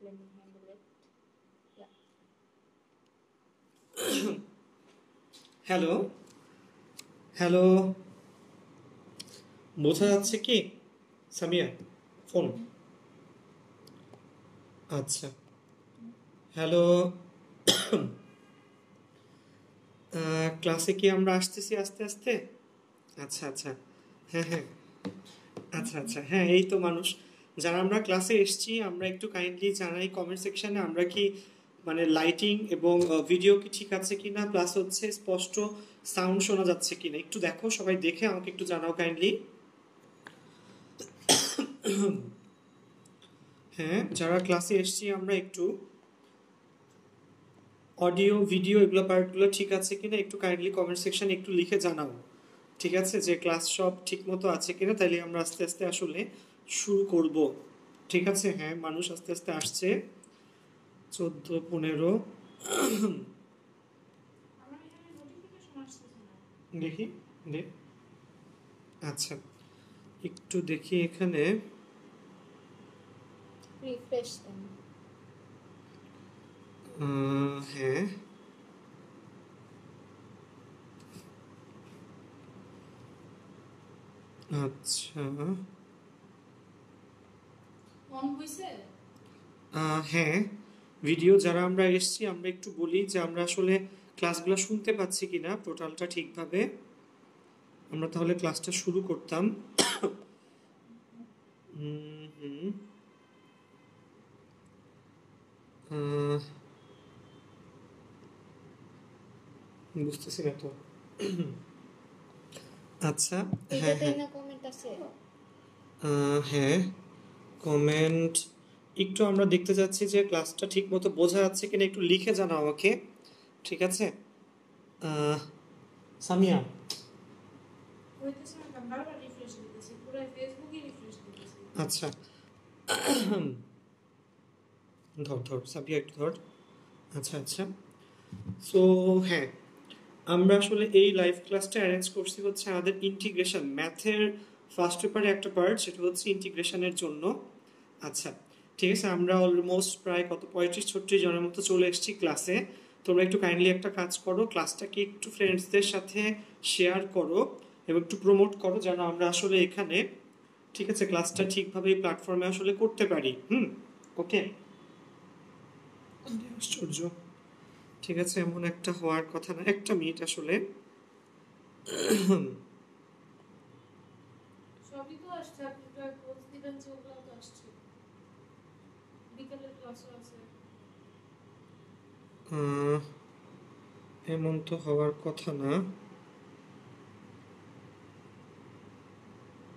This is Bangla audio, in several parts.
let me handle it. Yeah. Hello hello, বোঝা যাচ্ছে কি সামিয়া? ফোন আচ্ছা। হ্যালো, ক্লাসে কি আমরা আসতেছি আস্তে আস্তে? আচ্ছা আচ্ছা, হ্যাঁ হ্যাঁ, আচ্ছা আচ্ছা, হ্যাঁ এই তো মানুষ যারা আমরা ক্লাসে এসছি আমরা একটু কাইন্ডলি জানাই কমেন্ট সেকশনে আমরা কি মানে লাইটিং এবং ভিডিও কি ঠিক আছে কিনা, প্লাস হচ্ছে স্পষ্ট সাউন্ড শোনা যাচ্ছে কিনা একটু দেখো, সবাই দেখে আমাকে একটু জানাও কাইন্ডলি। হ্যাঁ, যারা ক্লাসে এসছি আমরা একটু অডিও ভিডিও এগুলো পার্টগুলো ঠিক আছে কিনা একটু কাইন্ডলি কমেন্ট সেকশনে একটু লিখে জানাও, ঠিক আছে? যে ক্লাস সব ঠিক মতো আছে কিনা, তাইলে আমরা আস্তে আস্তে আসলে শুরু করব, ঠিক আছে? হ্যাঁ, মানুষ আস্তে আস্তে আসছে, 14-15 দেখি দে। আচ্ছা, একটু দেখি এখানে, রিফ্রেশ দেন। হ্যাঁ আচ্ছা, হ্যাঁ ভিডিও যারা আমরা এসছি আমরা একটু বলি যে আমরা আসলে ক্লাসগুলো শুনতে পাচ্ছি কিনা টোটালটা ঠিকভাবে, আমরা তাহলে ক্লাসটা শুরু করতাম। বুঝতেছি না তো। আচ্ছা, হ্যাঁ হ্যাঁ হ্যাঁ, কমেন্ট একটু আমরা দেখতে যাচ্ছি যে ক্লাসটা ঠিক মতো বোঝা যাচ্ছে কিনা একটু লিখে জানাও আমাকে, ঠিক আছে? সামিয়া আচ্ছা, ধর ধর সাবিয়া একটু ধর। আচ্ছা আচ্ছা, সো হ্যাঁ আমরা আসলে এই লাইভ ক্লাসটা অ্যারেঞ্জ করছি হচ্ছে আমাদের ইন্টিগ্রেশন ম্যাথের ফার্স্ট পেপারে একটা পার্ট, সেটা হচ্ছে ইন্টিগ্রেশনের জন্য। আচ্ছা ঠিক আছে, আমরা অলমোস্ট প্রায় কত 35-36 জনের মতো চলে এসেছি ক্লাসে। তোমরা একটু কাইন্ডলি একটা কাজ করো, ক্লাসটাকে একটু ফ্রেন্ডসদের সাথে শেয়ার করো এবং একটু প্রমোট করো যেন আমরা আসলে এখানে, ঠিক আছে, ক্লাসটা ঠিকভাবে এই প্ল্যাটফর্মে আসলে করতে পারি। ওকে, আশ্চর্য, ঠিক আছে, এমন একটা হওয়ার কথা না। একটা মিনিট আসলে, সবই তো আসছে, আপনি তো কোর্স দিবেন যে ওগুলো তো আসছে, বিকেলের ক্লাসও আছে। এমন তো হওয়ার কথা না।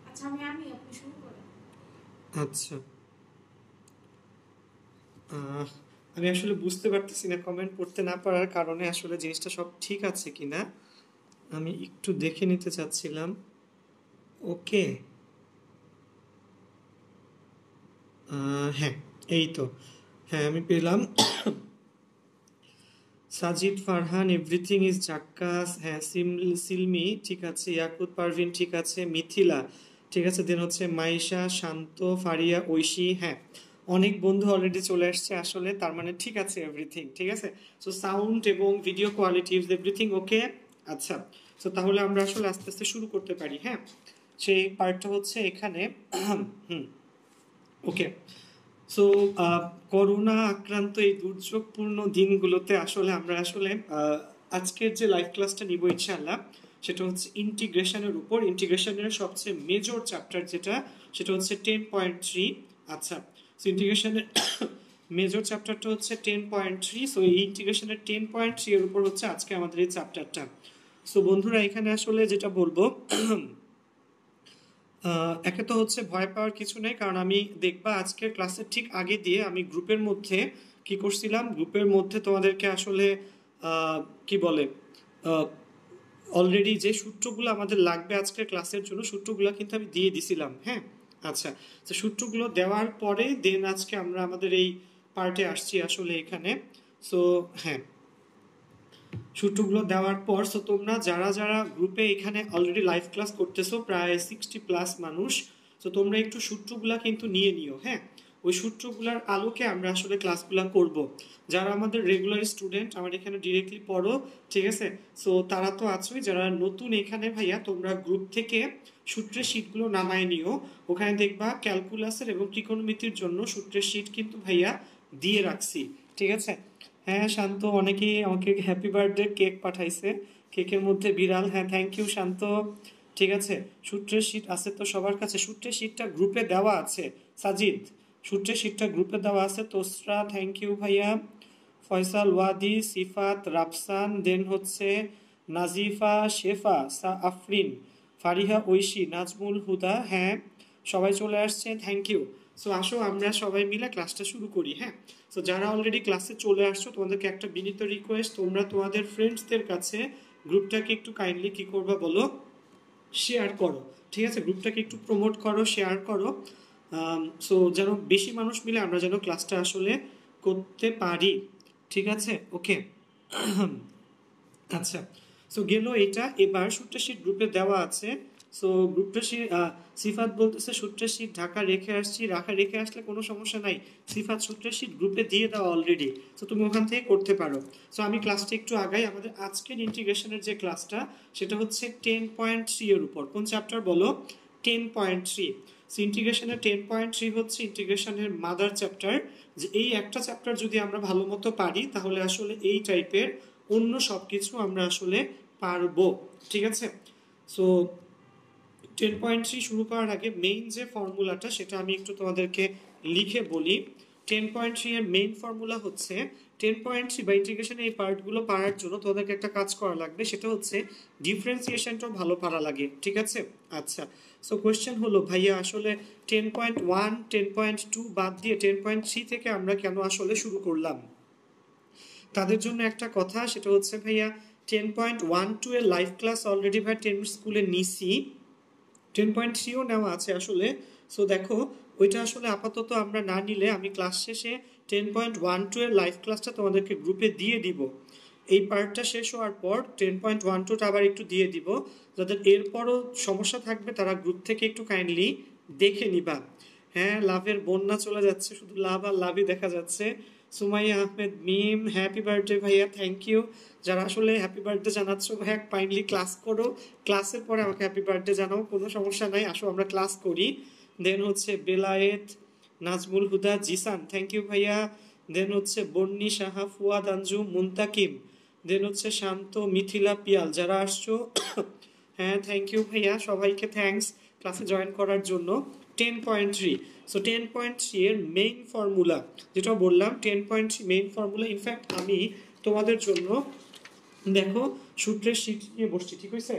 আচ্ছা আপনি শুরু করেন। আচ্ছা, আমি আসলে বুঝতে পারতেছি না কমেন্ট পড়তে না পারার কারণে আসলে জিনিসটা সব ঠিক আছে কিনা আমি একটু দেখে নিতে চাচ্ছিলাম। ওকে, হ্যাঁ এই তো, হ্যাঁ আমি পেলাম। সাজিদ ফারহান এভরিথিং ইজ জাক্কাস, হ্যাঁ সিলমি ঠিক আছে, ইয়াকুত পারভিন ঠিক আছে, মিথিলা ঠিক আছে, দেন হচ্ছে মাইশা, শান্ত, ফারিয়া, ঐশী, হ্যাঁ অনেক বন্ধু অলরেডি চলে আসছে আসলে, তার মানে ঠিক আছে এভরিথিং ঠিক আছে। সো সাউন্ড এবং ভিডিও কোয়ালিটি এভরিথিং ওকে। আচ্ছা, সো তাহলে আমরা আসলে আস্তে আস্তে শুরু করতে পারি। হ্যাঁ, সেই পার্টটা হচ্ছে এখানে। ওকে, সো করোনা আক্রান্ত এই দুর্যোগপূর্ণ দিনগুলোতে আসলে আমরা আসলে আজকের যে লাইভ ক্লাসটা নিব ইনশাআল্লাহ সেটা হচ্ছে ইন্টিগ্রেশনের উপর। ইন্টিগ্রেশনের সবচেয়ে মেজর চ্যাপ্টার যেটা, সেটা হচ্ছে 10.3। আচ্ছা, সো ইন্টিগ্রেশনের মেজর চ্যাপ্টারটা হচ্ছে 10.3। সো এই ইন্টিগ্রেশনের 10.3 এর উপর হচ্ছে আজকে আমাদের এই চ্যাপ্টারটা। সো বন্ধুরা এখানে আসলে যেটা বলবো, একে তো হচ্ছে ভয় পাওয়ার কিছু নেই, কারণ আমি দেখবা আজকের ক্লাসের ঠিক আগে দিয়ে আমি গ্রুপের মধ্যে কি করছিলাম, গ্রুপের মধ্যে তোমাদেরকে আসলে কি বলে অলরেডি যে সূত্রগুলো আমাদের লাগবে আজকের ক্লাসের জন্য সূত্রগুলো কিন্তু আমি দিয়ে দিছিলাম। হ্যাঁ, আচ্ছা, তো সূত্রগুলো দেওয়ার পরে দেন আজকে আমরা আমাদের এই পার্টে আসছি আসলে এখানে। সো হ্যাঁ, সূত্রগুলো দেওয়ার পর সো তোমরা যারা যারা গ্রুপে এখানে অলরেডি লাইভ ক্লাস করতেছো প্রায় 60+ মানুষ, তো তোমরা একটু সূত্রগুলা কিন্তু নিয়ে নিও। হ্যাঁ, ওই সূত্রগুলোর আলোকে আমরা আসলে ক্লাসগুলো করব। যারা আমাদের রেগুলার স্টুডেন্ট আমার এখানে ডিরেক্টলি পড়ো, ঠিক আছে, সো তারা তো আছোই। যারা নতুন এখানে ভাইয়া, তোমরা গ্রুপ থেকে সূত্রের শীটগুলো নামায় নিও। ওখানে দেখবা ক্যালকুলাসের এবং ত্রিকোণমিতির জন্য সূত্রের শীট কিন্তু ভাইয়া দিয়ে রাখছি, ঠিক আছে। হ্যাঁ শান্ত, অনেকেই আমাকে হ্যাপি বার্থডে কেক পাঠাইছে, কেকের মধ্যে বিড়াল। হ্যাঁ থ্যাংক ইউ শান্ত, ঠিক আছে। সূত্রের শীট আছে তো সবার কাছে? সূত্রের শীটটা গ্রুপে দেওয়া আছে সাজিদ, সূত্রের শীটটা গ্রুপে দেওয়া আছে। তোসরা থ্যাংক ইউ ভাইয়া, ফয়সাল, ওয়াদি, সিফাত, রাফসান, দেন হচ্ছে নাজিফা, শেফা, আফরিন, ফারিহা, ঐশী, নাজমুল হুদা। হ্যাঁ সবাই চলে আসছে, থ্যাংক ইউ। সো আসো আমরা সবাই মিলে ক্লাসটা শুরু করি। হ্যাঁ, সো যারা অলরেডি ক্লাসে চলে আসছো তোমাদেরকে একটা বিনীত রিকোয়েস্ট, তোমরা তোমাদের ফ্রেন্ডসদের কাছে গ্রুপটাকে একটু কাইন্ডলি কি করবা বলো, শেয়ার করো, ঠিক আছে। গ্রুপটাকে একটু প্রমোট করো, শেয়ার করো, সো যেন বেশি মানুষ মিলে আমরা যেন ক্লাসটা আসলে করতে পারি, ঠিক আছে। ওকে আচ্ছা, সো গেল এটা। এবার সূত্রের শীট গ্রুপে দেওয়া আছে। সো গ্রুপটা সিফাত বলতেছে সূত্রের শীট ঢাকা রেখে আসছি, রেখে আসলে কোনো সমস্যা নাই। সিফাত সূত্রের শীট গ্রুপে দিয়ে দেওয়া অলরেডি, সো তুমি ওখান থেকে করতে পারো। সো আমি ক্লাসটা একটু আগাই। আমাদের আজকের ইন্টিগ্রেশনের যে ক্লাসটা সেটা হচ্ছে 10.3 এর উপর। কোন চ্যাপ্টার বলো? 10.3। সো ইন্টিগ্রেশনের 10.3 হচ্ছে ইন্টিগ্রেশনের মাদার চ্যাপ্টার। যে এই একটা চ্যাপ্টার যদি আমরা ভালো মতো পারি তাহলে আসলে এই টাইপের অন্য সব কিছু আমরা আসলে পারবো, ঠিক আছে। সো 10.3 শুরু করার আগে মেইন যে ফর্মুলাটা সেটা আমি একটু তোমাদেরকে লিখে বলি। 10.3 এর মেইন ফর্মুলা হচ্ছে 10.3 বা ইন্টিগ্রেশনের এই পার্টগুলো পারার জন্য তোমাদেরকে একটা কাজ করা লাগবে, সেটা হচ্ছে ডিফারেন্সিয়েশনটাও ভালো পারা লাগে, ঠিক আছে। আচ্ছা, সো কোয়েশ্চেন হলো ভাইয়া আসলে 10.1 10.2 বাদ দিয়ে 10.3 থেকে আমরা কেন আসলে শুরু করলাম? তাদের জন্য একটা কথা, সেটা হচ্ছে ভাইয়া 10.12 এর লাইভ ক্লাস অলরেডি ভাই 10 স্কুলে নিছি, 10.3ও নেওয়া আছে আসলে। সো দেখো ওইটা আসলে আপাতত আমরা না নিলে আমি ক্লাস শেষে 10.12 এর লাইভ ক্লাসটা তোমাদেরকে গ্রুপে দিয়ে দিব। এই পার্টটা শেষ হওয়ার পর 10.12টা আবার একটু দিয়ে দিব। যাদের এরপরও সমস্যা থাকবে তারা গ্রুপ থেকে একটু কাইন্ডলি দেখে নিবা। হ্যাঁ লাভের বন্যা চলে যাচ্ছে, শুধু লাভ আর লাভই দেখা যাচ্ছে। সুমাইয়া আহমেদ মিম, হ্যাপি বার্থডে ভাইয়া, থ্যাংক ইউ। যারা আসলে হ্যাপি বার্থডে জানাচ্ছ ভাইয়া কাইন্ডলি ক্লাস করো, ক্লাসের পরে আমাকে হ্যাপি বার্থডে জানাও, কোনো সমস্যা নাই, আসো আমরা ক্লাস করি। দেন হচ্ছে বেলায়েত, নাজমুল হুদা, জিসান, থ্যাংক ইউ ভাইয়া। দেন হচ্ছে বন্নি সাহা, ফুয়াদ আঞ্জু, মুন্তাকিম, দেন হচ্ছে শান্ত, মিথিলা, পিয়াল, যারা আসছো হ্যাঁ থ্যাংক ইউ ভাইয়া, সবাইকে থ্যাঙ্কস ক্লাসে জয়েন করার জন্য। 10.3, সো 10.3 এর মেইন ফর্মুলা যেটা বললাম, 10.3 মেইন ফর্মুলা। ইনফ্যাক্ট আমি তোমাদের জন্য দেখো সূত্রের শীট নিয়ে বসছি, ঠিক হয়েছে।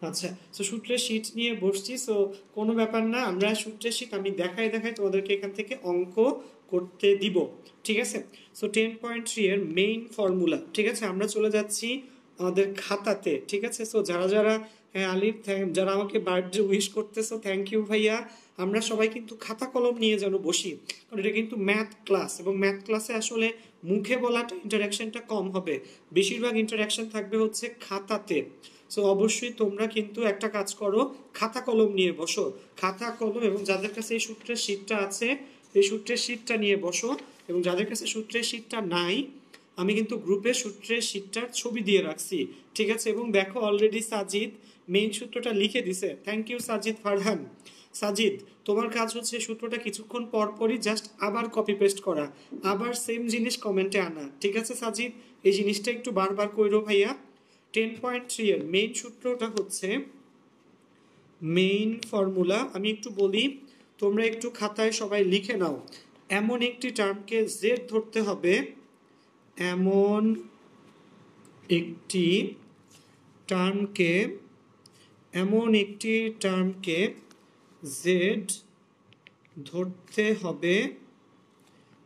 আচ্ছা, সো সূত্রের শীট নিয়ে বসছি, সো কোনো ব্যাপার না, আমরা সূত্রের শীট আমি দেখাই তোমাদেরকে এখান থেকে অঙ্ক করতে দিব, ঠিক আছে। সো 10.3 এর মেইন ফর্মুলা, ঠিক আছে। আমরা চলে যাচ্ছি আমাদের খাতাতে, ঠিক আছে। সো যারা যারা হ্যাঁ আলিফ, যারা আমাকে বার্থডে উইশ করতেছো থ্যাংক ইউ ভাইয়া। আমরা সবাই কিন্তু খাতা কলম নিয়ে যেন বসি, কারণ এটা কিন্তু ম্যাথ ক্লাস, এবং ম্যাথ ক্লাসে আসলে মুখে বলাটা ইন্টারাকশনটা কম হবে, বেশিরভাগ ইন্টারাকশন থাকবে হচ্ছে খাতাতে। সো অবশ্যই তোমরা কিন্তু একটা কাজ করো, খাতা কলম নিয়ে বসো, খাতা কলম, এবং যাদের কাছে এই সূত্রের শীটটা আছে এই সূত্রের শীটটা নিয়ে বসো, এবং যাদের কাছে সূত্রের শীটটা নাই আমি কিন্তু গ্রুপে সূত্রের শীটটার ছবি দিয়ে রাখছি, ঠিক আছে। এবং দেখো অলরেডি সাজিদ মেইন সূত্রটা লিখে দিছে, থ্যাংক ইউ সাজিদ ফারহান। সাজিদ তোমার কাজ হচ্ছে সূত্রটা কিছুক্ষণ পর পরই জাস্ট আবার কপি পেস্ট করা, আবার সেম জিনিস কমেন্টে আনা, ঠিক আছে সাজিদ, এই জিনিসটা একটু বারবার কইরো ভাইয়া। 10.3 এর মেইন সূত্রটা হচ্ছে, মেইন ফর্মুলা আমি একটু বলি, তোমরা একটু খাতায় সবাই লিখে নাও। এমন একটি টার্মকে জেড ধরতে হবে, এমন একটি টার্মকে জেড ধরতে হবে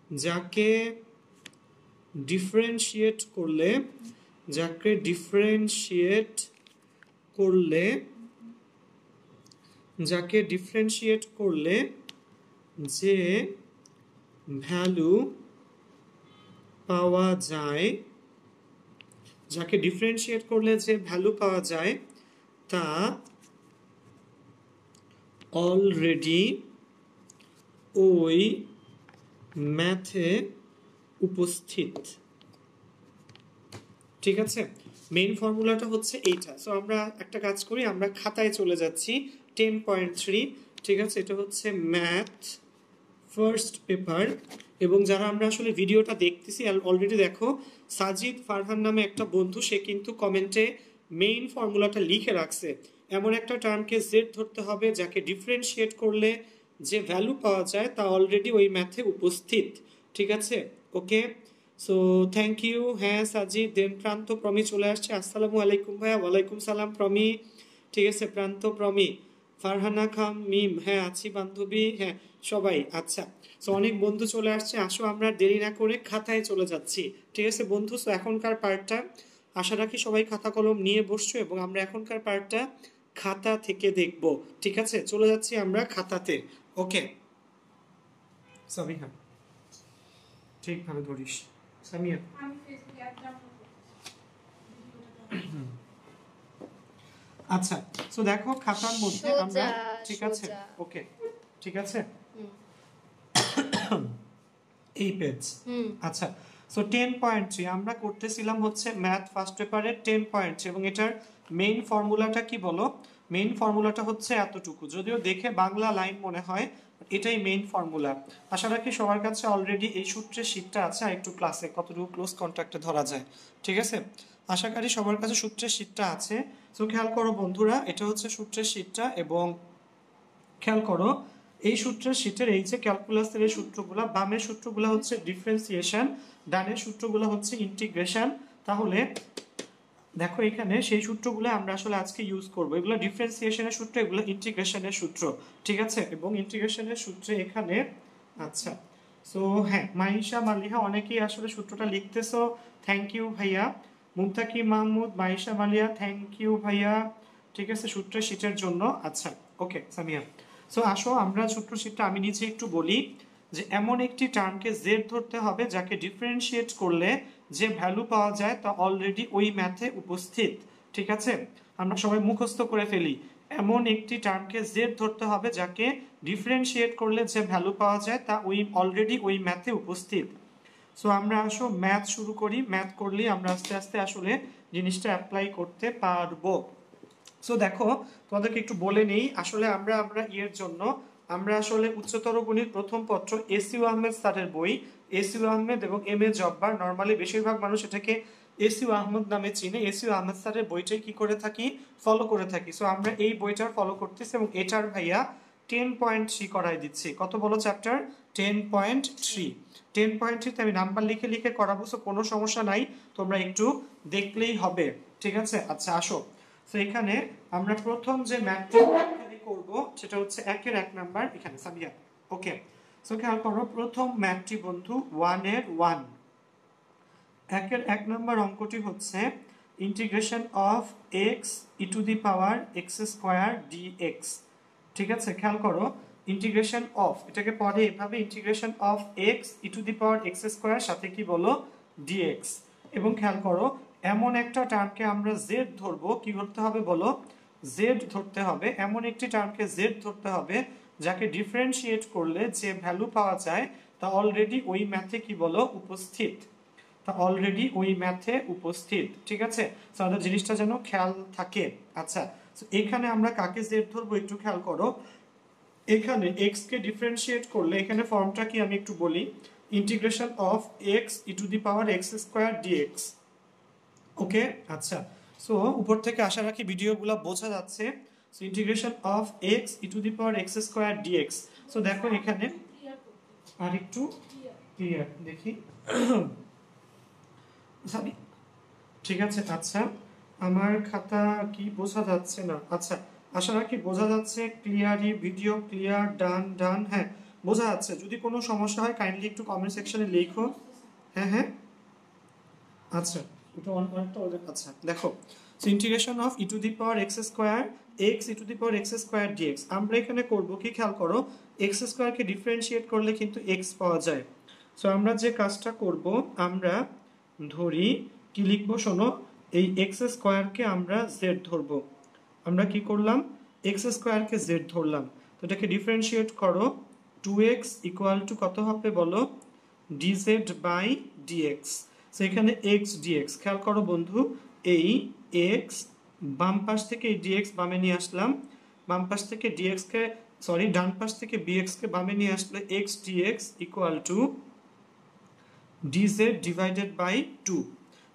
যাকে ডিফারেন্সিয়েট করলে যে ভ্যালু পাওয়া যায় তা অলরেডি ওই ম্যাথে উপস্থিত। ঠিক আছে, মেইন ফর্মুলাটা হচ্ছে এইটা। সো আমরা একটা কাজ করি, আমরা খাতায় চলে যাচ্ছি 10.3। ঠিক আছে, এটা হচ্ছে ম্যাথ ফার্স্ট পেপার। এবং যারা আমরা আসলে ভিডিওটা দেখতেছি অলরেডি দেখো সাজিদ ফারহান নামে একটা বন্ধু, সে কিন্তু কমেন্টে মেইন ফর্মুলাটা লিখে রাখছে। এমন একটা টার্মকে জেড ধরতে হবে যাকে ডিফারেন্সিয়েট করলে যে ভ্যালু পাওয়া যায় তা অলরেডি ওই ম্যাথে উপস্থিত। ঠিক আছে, ওকে, সো থ্যাংক ইউ। হ্যাঁ সাজিদ, দেন প্রান্ত প্রমি চলে আসছে। আসসালামু আলাইকুম ভাইয়া। ওয়ালাইকুম সালাম প্রমি। ঠিক আছে, প্রান্ত প্রমি, ফারহানা খাম মিম, হ্যাঁ আছি বান্ধবী, হ্যাঁ সবাই। আচ্ছা, সো অনেক বন্ধু চলে আসছে, আসো আমরা দেরি না করে খাতায় চলে যাচ্ছি। ঠিক আছে বন্ধু, সো এখনকার পার্টটা আশা রাখি সবাই খাতা কলম নিয়ে বসছো এবং আমরা এখনকার পার্টটা খাতা থেকে দেখব। ঠিক আছে, চলে যাচ্ছি আমরা খাতাতে। ওকে সাবিহা, ঠিকভাবে ধরিস। সামিয়া, আমি ফেসবুকে অ্যাপ ডাউনলোড করতেছি। আচ্ছা, সো দেখো খাতার মধ্যে আমরা, ঠিক আছে ওকে, ঠিক আছে এই পেজ। আচ্ছা, সো 10.3 আমরা করতেছিলাম হচ্ছে ম্যাথ ফার্স্ট পেপারের 10.3 এবং এটার মেইন ফর্মুলাটা কি বলো? মেইন ফর্মুলাটা হচ্ছে এতটুকু, যদিও দেখে বাংলা লাইন মনে হয়, এটাই মেইন ফর্মুলা। আশা রাখি সবার কাছে অলরেডি এই সূত্রের শীটটা আছে, আর একটু ক্লাসে কতটুকু ক্লোজ কন্ট্যাক্টে ধরা যায়। ঠিক আছে, আশা করি সবার কাছে সূত্রের শীটটা আছে। সো খেয়াল করো বন্ধুরা, এটা হচ্ছে সূত্রের শীটটা এবং খেয়াল করো এই সূত্রের শীটের এই যে ক্যালকুলাসের এই সূত্রগুলা, বামের সূত্রগুলো হচ্ছে ডিফারেন্সিয়েশন, ডানের সূত্রগুলো হচ্ছে ইন্টিগ্রেশন। তাহলে দেখো এখানে সেই সূত্রগুলো আমরা আসলে আজকে ইউজ করব। এগুলো ডিফারেন্সিয়েশনের সূত্র, এগুলো ইন্টিগ্রেশনের সূত্র। ঠিক আছে, এবং ইন্টিগ্রেশনের সূত্রে এখানে, আচ্ছা সো হ্যাঁ মাইশা মালিহা অনেকেই আসলে সূত্রটা লিখতেছো, থ্যাংক ইউ ভাইয়া। মুমতাকি মাহমুদ, মাইশা মালিয়া, থ্যাংক ইউ ভাইয়া। ঠিক আছে, সূত্রের শীটের জন্য। আচ্ছা ওকে সামিয়া, সো আসো আমরা সূত্র শীটটা আমি নিচে একটু বলি যে এমন একটি টার্মকে জেড ধরতে হবে যাকে ডিফারেন্সিয়েট করলে যে ভ্যালু পাওয়া যায় তা অলরেডি ওই ম্যাথে উপস্থিত। ঠিক আছে, আমরা সবাই মুখস্থ করে ফেলি, এমন একটি টার্মকে জেড ধরতে হবে যাকে ডিফারেন্সিয়েট করলে যে ভ্যালু পাওয়া যায় তা অলরেডি ওই ম্যাথে উপস্থিত। সো আমরা আসো ম্যাথ শুরু করি, ম্যাথ করলেই আমরা আস্তে আস্তে আসলে জিনিসটা অ্যাপ্লাই করতে পারবো। সো দেখো তোমাদেরকে একটু বলে নেই, আসলে আমরা এর জন্য আমরা আসলে উচ্চতর গণিত প্রথম পত্র এসইউ আহমেদ স্যারের বই, এসইউ আহমেদ এবং এম এ জব্বার, নর্মালি বেশিরভাগ মানুষ এটাকে এসইউ আহমেদ নামে চিনে, এসইউ আহমেদ স্যারের বইটাই কি করে থাকি, ফলো করে থাকি। সো আমরা এই বইটার ফলো করতেছি এবং এটার ভাইয়া 10.3 করাই দিচ্ছি। কত বলো চ্যাপ্টার? 10.3। 10.3 আমি নাম্বার লিখে লিখে করাবো, সো কোনো সমস্যা নাই, তোমরা একটু দেখলেই হবে। ঠিক আছে, আচ্ছা আসো। সো এখানে আমরা প্রথম যে ম্যাথটি করব সেটা হচ্ছে 1 নাম্বার, এখানে সামিয়া। ওকে, সো খেয়াল করো প্রথম ম্যাথটি বন্ধু 1 এর 1। 1 নাম্বার অঙ্কটি হচ্ছে integration of x e to the power x square dx. ঠিক আছে, খেয়াল করো ইন্টিগ্রেশন অফ, এটাকে পরে এভাবে integration of x e to the power x square সাথে কি বলো ডিএক্স। এবং খেয়াল করো এমন একটা টার্মকে আমরা জেড ধরবো, কি ধরতে হবে বলো? জেড ধরতে হবে, এমন একটি টার্মকে জেড ধরতে হবে যাকে ডিফারেন্সিয়েট করলে যে ভ্যালু পাওয়া যায় তা অলরেডি ওই ম্যাথে কি বলো উপস্থিত, তা অলরেডি ওই ম্যাথে উপস্থিত। ঠিক আছে, তাহলে জিনিসটা যেন খেয়াল থাকে। আচ্ছা, এখানে আমরা কাকে জেড ধরবো একটু খেয়াল করো, এখানে x কে ডিফারেন্সিয়েট করলে এখানে ফর্মটা কি আমি একটু বলি, integration of x e to the power x square dx। ওকে, আচ্ছা সো উপর থেকে আশা রাখি ভিডিওগুলো বোঝা যাচ্ছে। So integration of x e to the power x square dx। So দেখো এখানে আর একটু ক্লিয়ার দেখি, ঠিক আছে। আচ্ছা আমার খাতা কি বোঝা যাচ্ছে না? আচ্ছা আশা রাখি বোঝা যাচ্ছে, ক্লিয়ারই, ভিডিও ক্লিয়ার, ডান ডান, হ্যাঁ বোঝা যাচ্ছে। যদি কোনো সমস্যা হয় কাইন্ডলি একটু কমেন্ট সেকশনে লিখো। হ্যাঁ হ্যাঁ আচ্ছা, এটা অনেকটা আচ্ছা দেখো, so integration of e to the power x square x e to the power x square dx. আমরা এখানে করব কি খেয়াল করো, এক্স স্কোয়ারকে ডিফারেন্সিয়েট করলে কিন্তু এক্স পাওয়া যায়। সো আমরা যে কাজটা করব, আমরা ধরি কি লিখবো শোনো, এই এক্স স্কোয়ারকে আমরা জেড ধরবো। আমরা কি করলাম, এক্স স্কোয়ারকে জেড ধরলাম, তো এটাকে ডিফারেন্সিয়েট করো, 2x ইকুয়াল টু কত হবে বলো, ডিজেড বাই ডিএক্স। সো এখানে এক্স ডিএক্স, খেয়াল করো বন্ধু, এই এক্স বাম পাশ থেকে এই ডিএক্স বামে নিয়ে আসলাম, বাম পাশ থেকে ডিএক্স কে সরি ডান পাশ থেকে বিএক্স কে বামে নিয়ে আসলে x dx equal to dz divided by 2।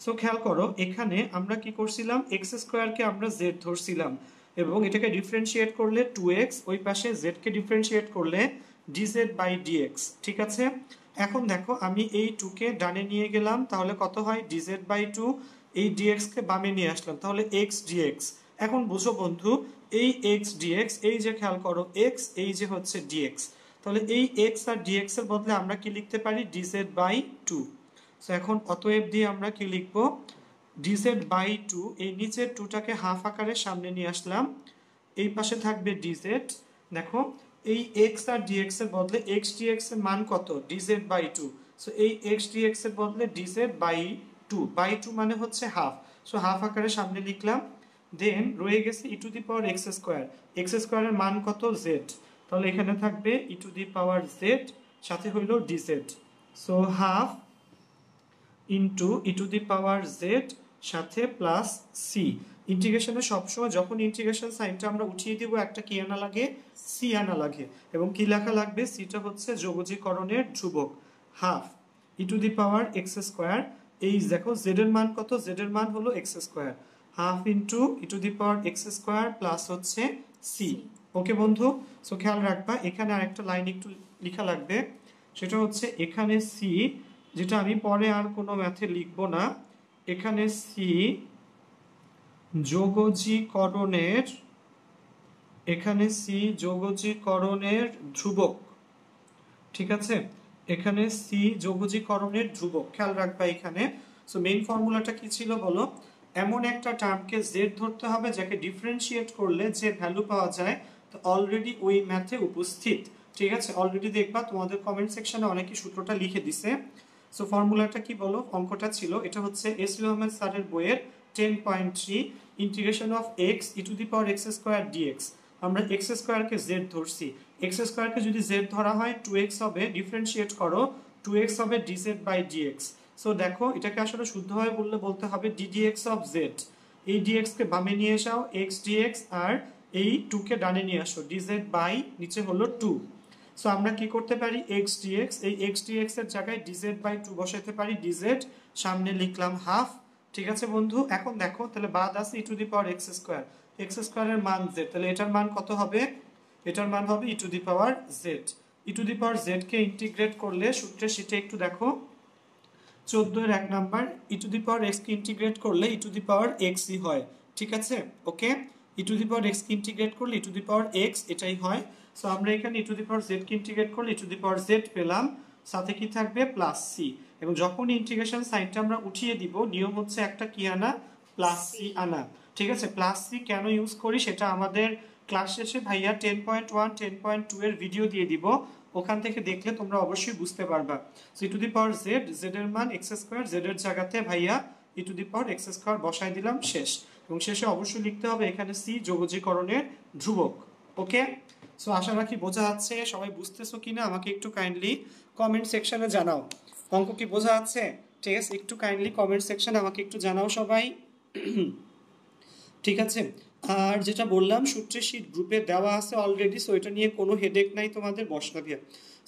So খেয়াল করো এখানে আমরা কি করছিলাম, এক্স স্কোয়ারকে আমরা জেড ধরছিলাম এবং এটাকে ডিফারেন্সিয়েট করলে 2x, ওই পাশে z কে ডিফারেন্সিয়েট করলে dz বাই dx। ঠিক আছে, এখন দেখো আমি এই 2 কে ডানে নিয়ে গেলাম, তাহলে কত হয় dz বাই 2, এই dx কে বামে নিয়ে আসলাম, তাহলে x dx। এখন বুঝো বন্ধু, এই x dx, এই যে খেয়াল করো x, এই যে হচ্ছে dx, তাহলে এই x আর dx এর বদলে আমরা কি লিখতে পারি, dz বাই 2। সো এখন অতএব দিয়ে আমরা কি লিখবো, dz বাই 2, এই নিচের 2টাকে হাফ আকারে সামনে নিয়ে আসলাম, এই পাশে থাকবে dz। দেখো এই x আর dx এর বদলে x dx এর মান কত, dz বাই 2। সো এই x dx এর বদলে dz বাই 2, বাই 2 মানে হচ্ছে হাফ, সো হাফ আকারে সামনে লিখলাম। দেন রয়ে গেছে e to the power x square, x স্কয়ারের মান কত, z, তাহলে এখানে থাকবে e to the power z, সাথে হইল dz। So half into E to the power Z সাথে প্লাস সি। ইন্টিগ্রেশনে সবসময় যখন ইন্টিগ্রেশন সাইনটা আমরা উঠিয়ে দিব একটা কি আনা লাগে, সি আনা লাগে, এবং কি লেখা লাগবে, সিটা হচ্ছে যোগজীকরণের ধ্রুবক, half E to the power x square. এই দেখো জেড এর মান কত, জেড এর মান হলো x square, half into E to the power x square plus হচ্ছে সি। ওকে বন্ধু, সো খেয়াল রাখবা এখানে আরেকটা লাইন একটু লেখা লাগবে, সেটা হচ্ছে এখানে সি, যেটা আমি পরে আর কোনো ম্যাথে লিখবো না, এখানে সি যোগজীকরণের, এখানে সি যোগজীকরণের ধ্রুবক। ঠিক আছে, এখানে সি যোগজীকরণের ধ্রুবক, খেয়াল রাখবা এখানে। সো মেইন ফর্মুলাটা কি ছিল বলো, এমন একটা টার্মকে জেড ধরতে হবে যাকে ডিফারেন্সিয়েট করলে যে ভ্যালু পাওয়া যায় তো অলরেডি ওই ম্যাথে উপস্থিত। ঠিক আছে, অলরেডি দেখবা তোমাদের কমেন্ট সেকশনে অনেকে সূত্রটা লিখে দিছে। সো ফর্মুলাটা কি বলো, অঙ্কটা ছিল, এটা হচ্ছে এস ইউ আহমেদ স্যারের বইয়ের 10.3 integration of x e to the power x square dx. আমরা এক্স স্কোয়ারকে জেড ধরছি, এক্স স্কোয়ারকে যদি জেড ধরা হয় 2x হবে, ডিফারেন্সিয়েট করো 2x হবে dz বাই dx। সো দেখো এটাকে আসলে শুদ্ধভাবে বললে বলতে হবে ddx অফ z, এই dx কে বামে নিয়ে এসাও x dx, আর এই 2 কে ডানে নিয়ে আসো dz বাই নিচে হলো 2। সো আমরা কি করতে পারি, x dx, এই x dx এর জায়গায় dz বাই 2 বসাইতে পারি, dz সামনে লিখলাম হাফ। ঠিক আছে বন্ধু, এখন দেখো তাহলে বাদ আছে e to the power x square, x স্কোয়ারের মান z, তাহলে এটার মান কত হবে, এটার মান হবে e to the power z। E to the power z কে ইন্টিগ্রেট করলে সূত্রের শীটে একটু দেখো 14 এর 1 number, e to the power x কে ইন্টিগ্রেট করলে e to the power x ই হয়। ঠিক আছে, okay, e to the power x কে ইন্টিগ্রেট করলে e to the power x এটাই হয়। সো আমরা এখানে e to the power z কে ইন্টিগ্রেট করলে e to the power z পেলাম, সাথে কি থাকবে প্লাস c, এবং যখন ইন্টিগ্রেশন সাইনটা আমরা উঠিয়ে দিব নিয়ম হচ্ছে একটা কি আনা, প্লাস c আনা। ঠিক আছে, প্লাস c কেন ইউজ করি সেটা আমাদের ক্লাস শেষে ভাইয়া 10.1 10.2 এর ভিডিও দিয়ে দিব, ওখান থেকে দেখলে তোমরা অবশ্যই বুঝতে পারবা। So e to the power z, z এর মান এক্স স্কোয়ার, জেড এর জায়গাতে ভাইয়া e to the power x square বসাই দিলাম, শেষ। এবং শেষে অবশ্যই লিখতে হবে এখানে সি যোগজীকরণের ধ্রুবক। ওকে, সো আশা রাখি বোঝা যাচ্ছে, সবাই বুঝতেছো কিনা আমাকে একটু কাইন্ডলি কমেন্ট সেকশনে জানাও, অঙ্ক কি বোঝা যাচ্ছে? ঠিক আছে, একটু কাইন্ডলি কমেন্ট সেকশনে আমাকে একটু জানাও সবাই। ঠিক আছে, আর যেটা বললাম সূত্রের শীট গ্রুপে দেওয়া আছে অলরেডি, সো এটা নিয়ে কোনো হেডেক নাই তোমাদের, বসনাভিয়া।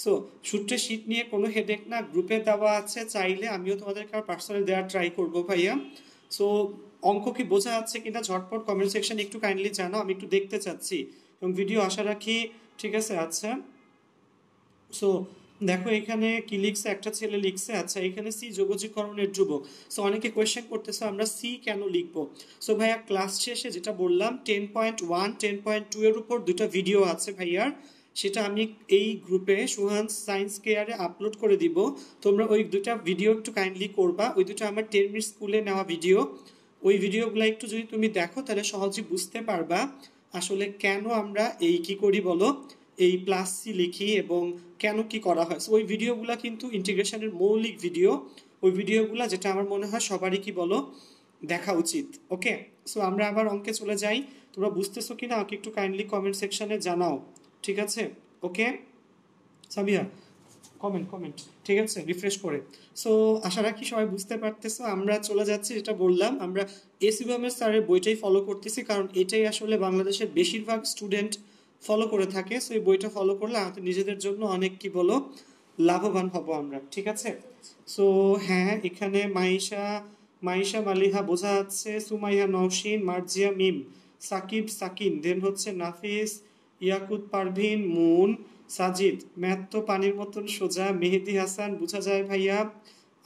সো সূত্রের শীট নিয়ে কোনো হেডেক না, গ্রুপে দেওয়া আছে, চাইলে আমিও তোমাদেরকে আর পার্সোনালি দেওয়ার ট্রাই করবো ভাইয়া। সো অঙ্ক কি বোঝা যাচ্ছে কিনা ঝটপট কমেন্ট সেকশনে একটু কাইন্ডলি জানাও, আমি একটু দেখতে চাচ্ছি এবং ভিডিও আশা রাখি। ঠিক আছে, আচ্ছা সো দেখো এখানে কি লিখছে, একটা ছেলে লিখছে, আচ্ছা এখানে সি যোগজীকরণের ধ্রুবক। সো অনেকে কোয়েশ্চেন করতেছে আমরা সি কেন লিখবো। সো ভাইয়া ক্লাস শেষে যেটা বললাম 10.1 10.2 এর উপর দুটো ভিডিও আছে ভাইয়ার, সেটা আমি এই গ্রুপে সুহান সায়েন্স কেয়ারে আপলোড করে দিব, তোমরা ওই দুটা ভিডিও একটু কাইন্ডলি করবা, ওই দুটো আমার 10 মিনিট স্কুলে নেওয়া ভিডিও, ওই ভিডিওগুলো একটু যদি তুমি দেখো তাহলে সহজেই বুঝতে পারবা আসলে কেন আমরা এই কি করি বলো, এই প্লাস সি লিখি এবং কেন কি করা হয়। ওই ভিডিওগুলো কিন্তু ইন্টিগ্রেশনের মৌলিক ভিডিও, ওই ভিডিওগুলো যেটা আমার মনে হয় সবারই কি বলো দেখা উচিত। ওকে, সো আমরা আবার অঙ্কে চলে যাই, তোমরা বুঝতেছো কিনা আমাকে একটু কাইন্ডলি কমেন্ট সেকশনে জানাও। ঠিক আছে, ওকে সাবিয়া কমেন্ট ঠিক আছে, রিফ্রেশ করে। সো আশা রাখি সবাই বুঝতে পারতেছো। আমরা চলে যাচ্ছি, যেটা বললাম, আমরা এসি আহমেদ স্যারের বইটাই ফলো করতেছি, কারণ এটাই আসলে বাংলাদেশের বেশিরভাগ স্টুডেন্ট ফলো করে থাকে। সো এই বইটা ফলো করলে আমাদের নিজেদের জন্য অনেক কি বলো লাভবান হব আমরা, ঠিক আছে। সো হ্যাঁ, এখানে মাইশা মাইশা মালিহা বোঝা যাচ্ছে, সুমাইয়া নওশিন, মার্জিয়া মিম, সাকিব সাকিন, দেন হচ্ছে নাফিস, ইয়াকুত পারভিন, মুন, সাজিদ, ম্যাথ তো পানির মতন সোজা, মেহেদি হাসান, বোঝা যায় ভাইয়া।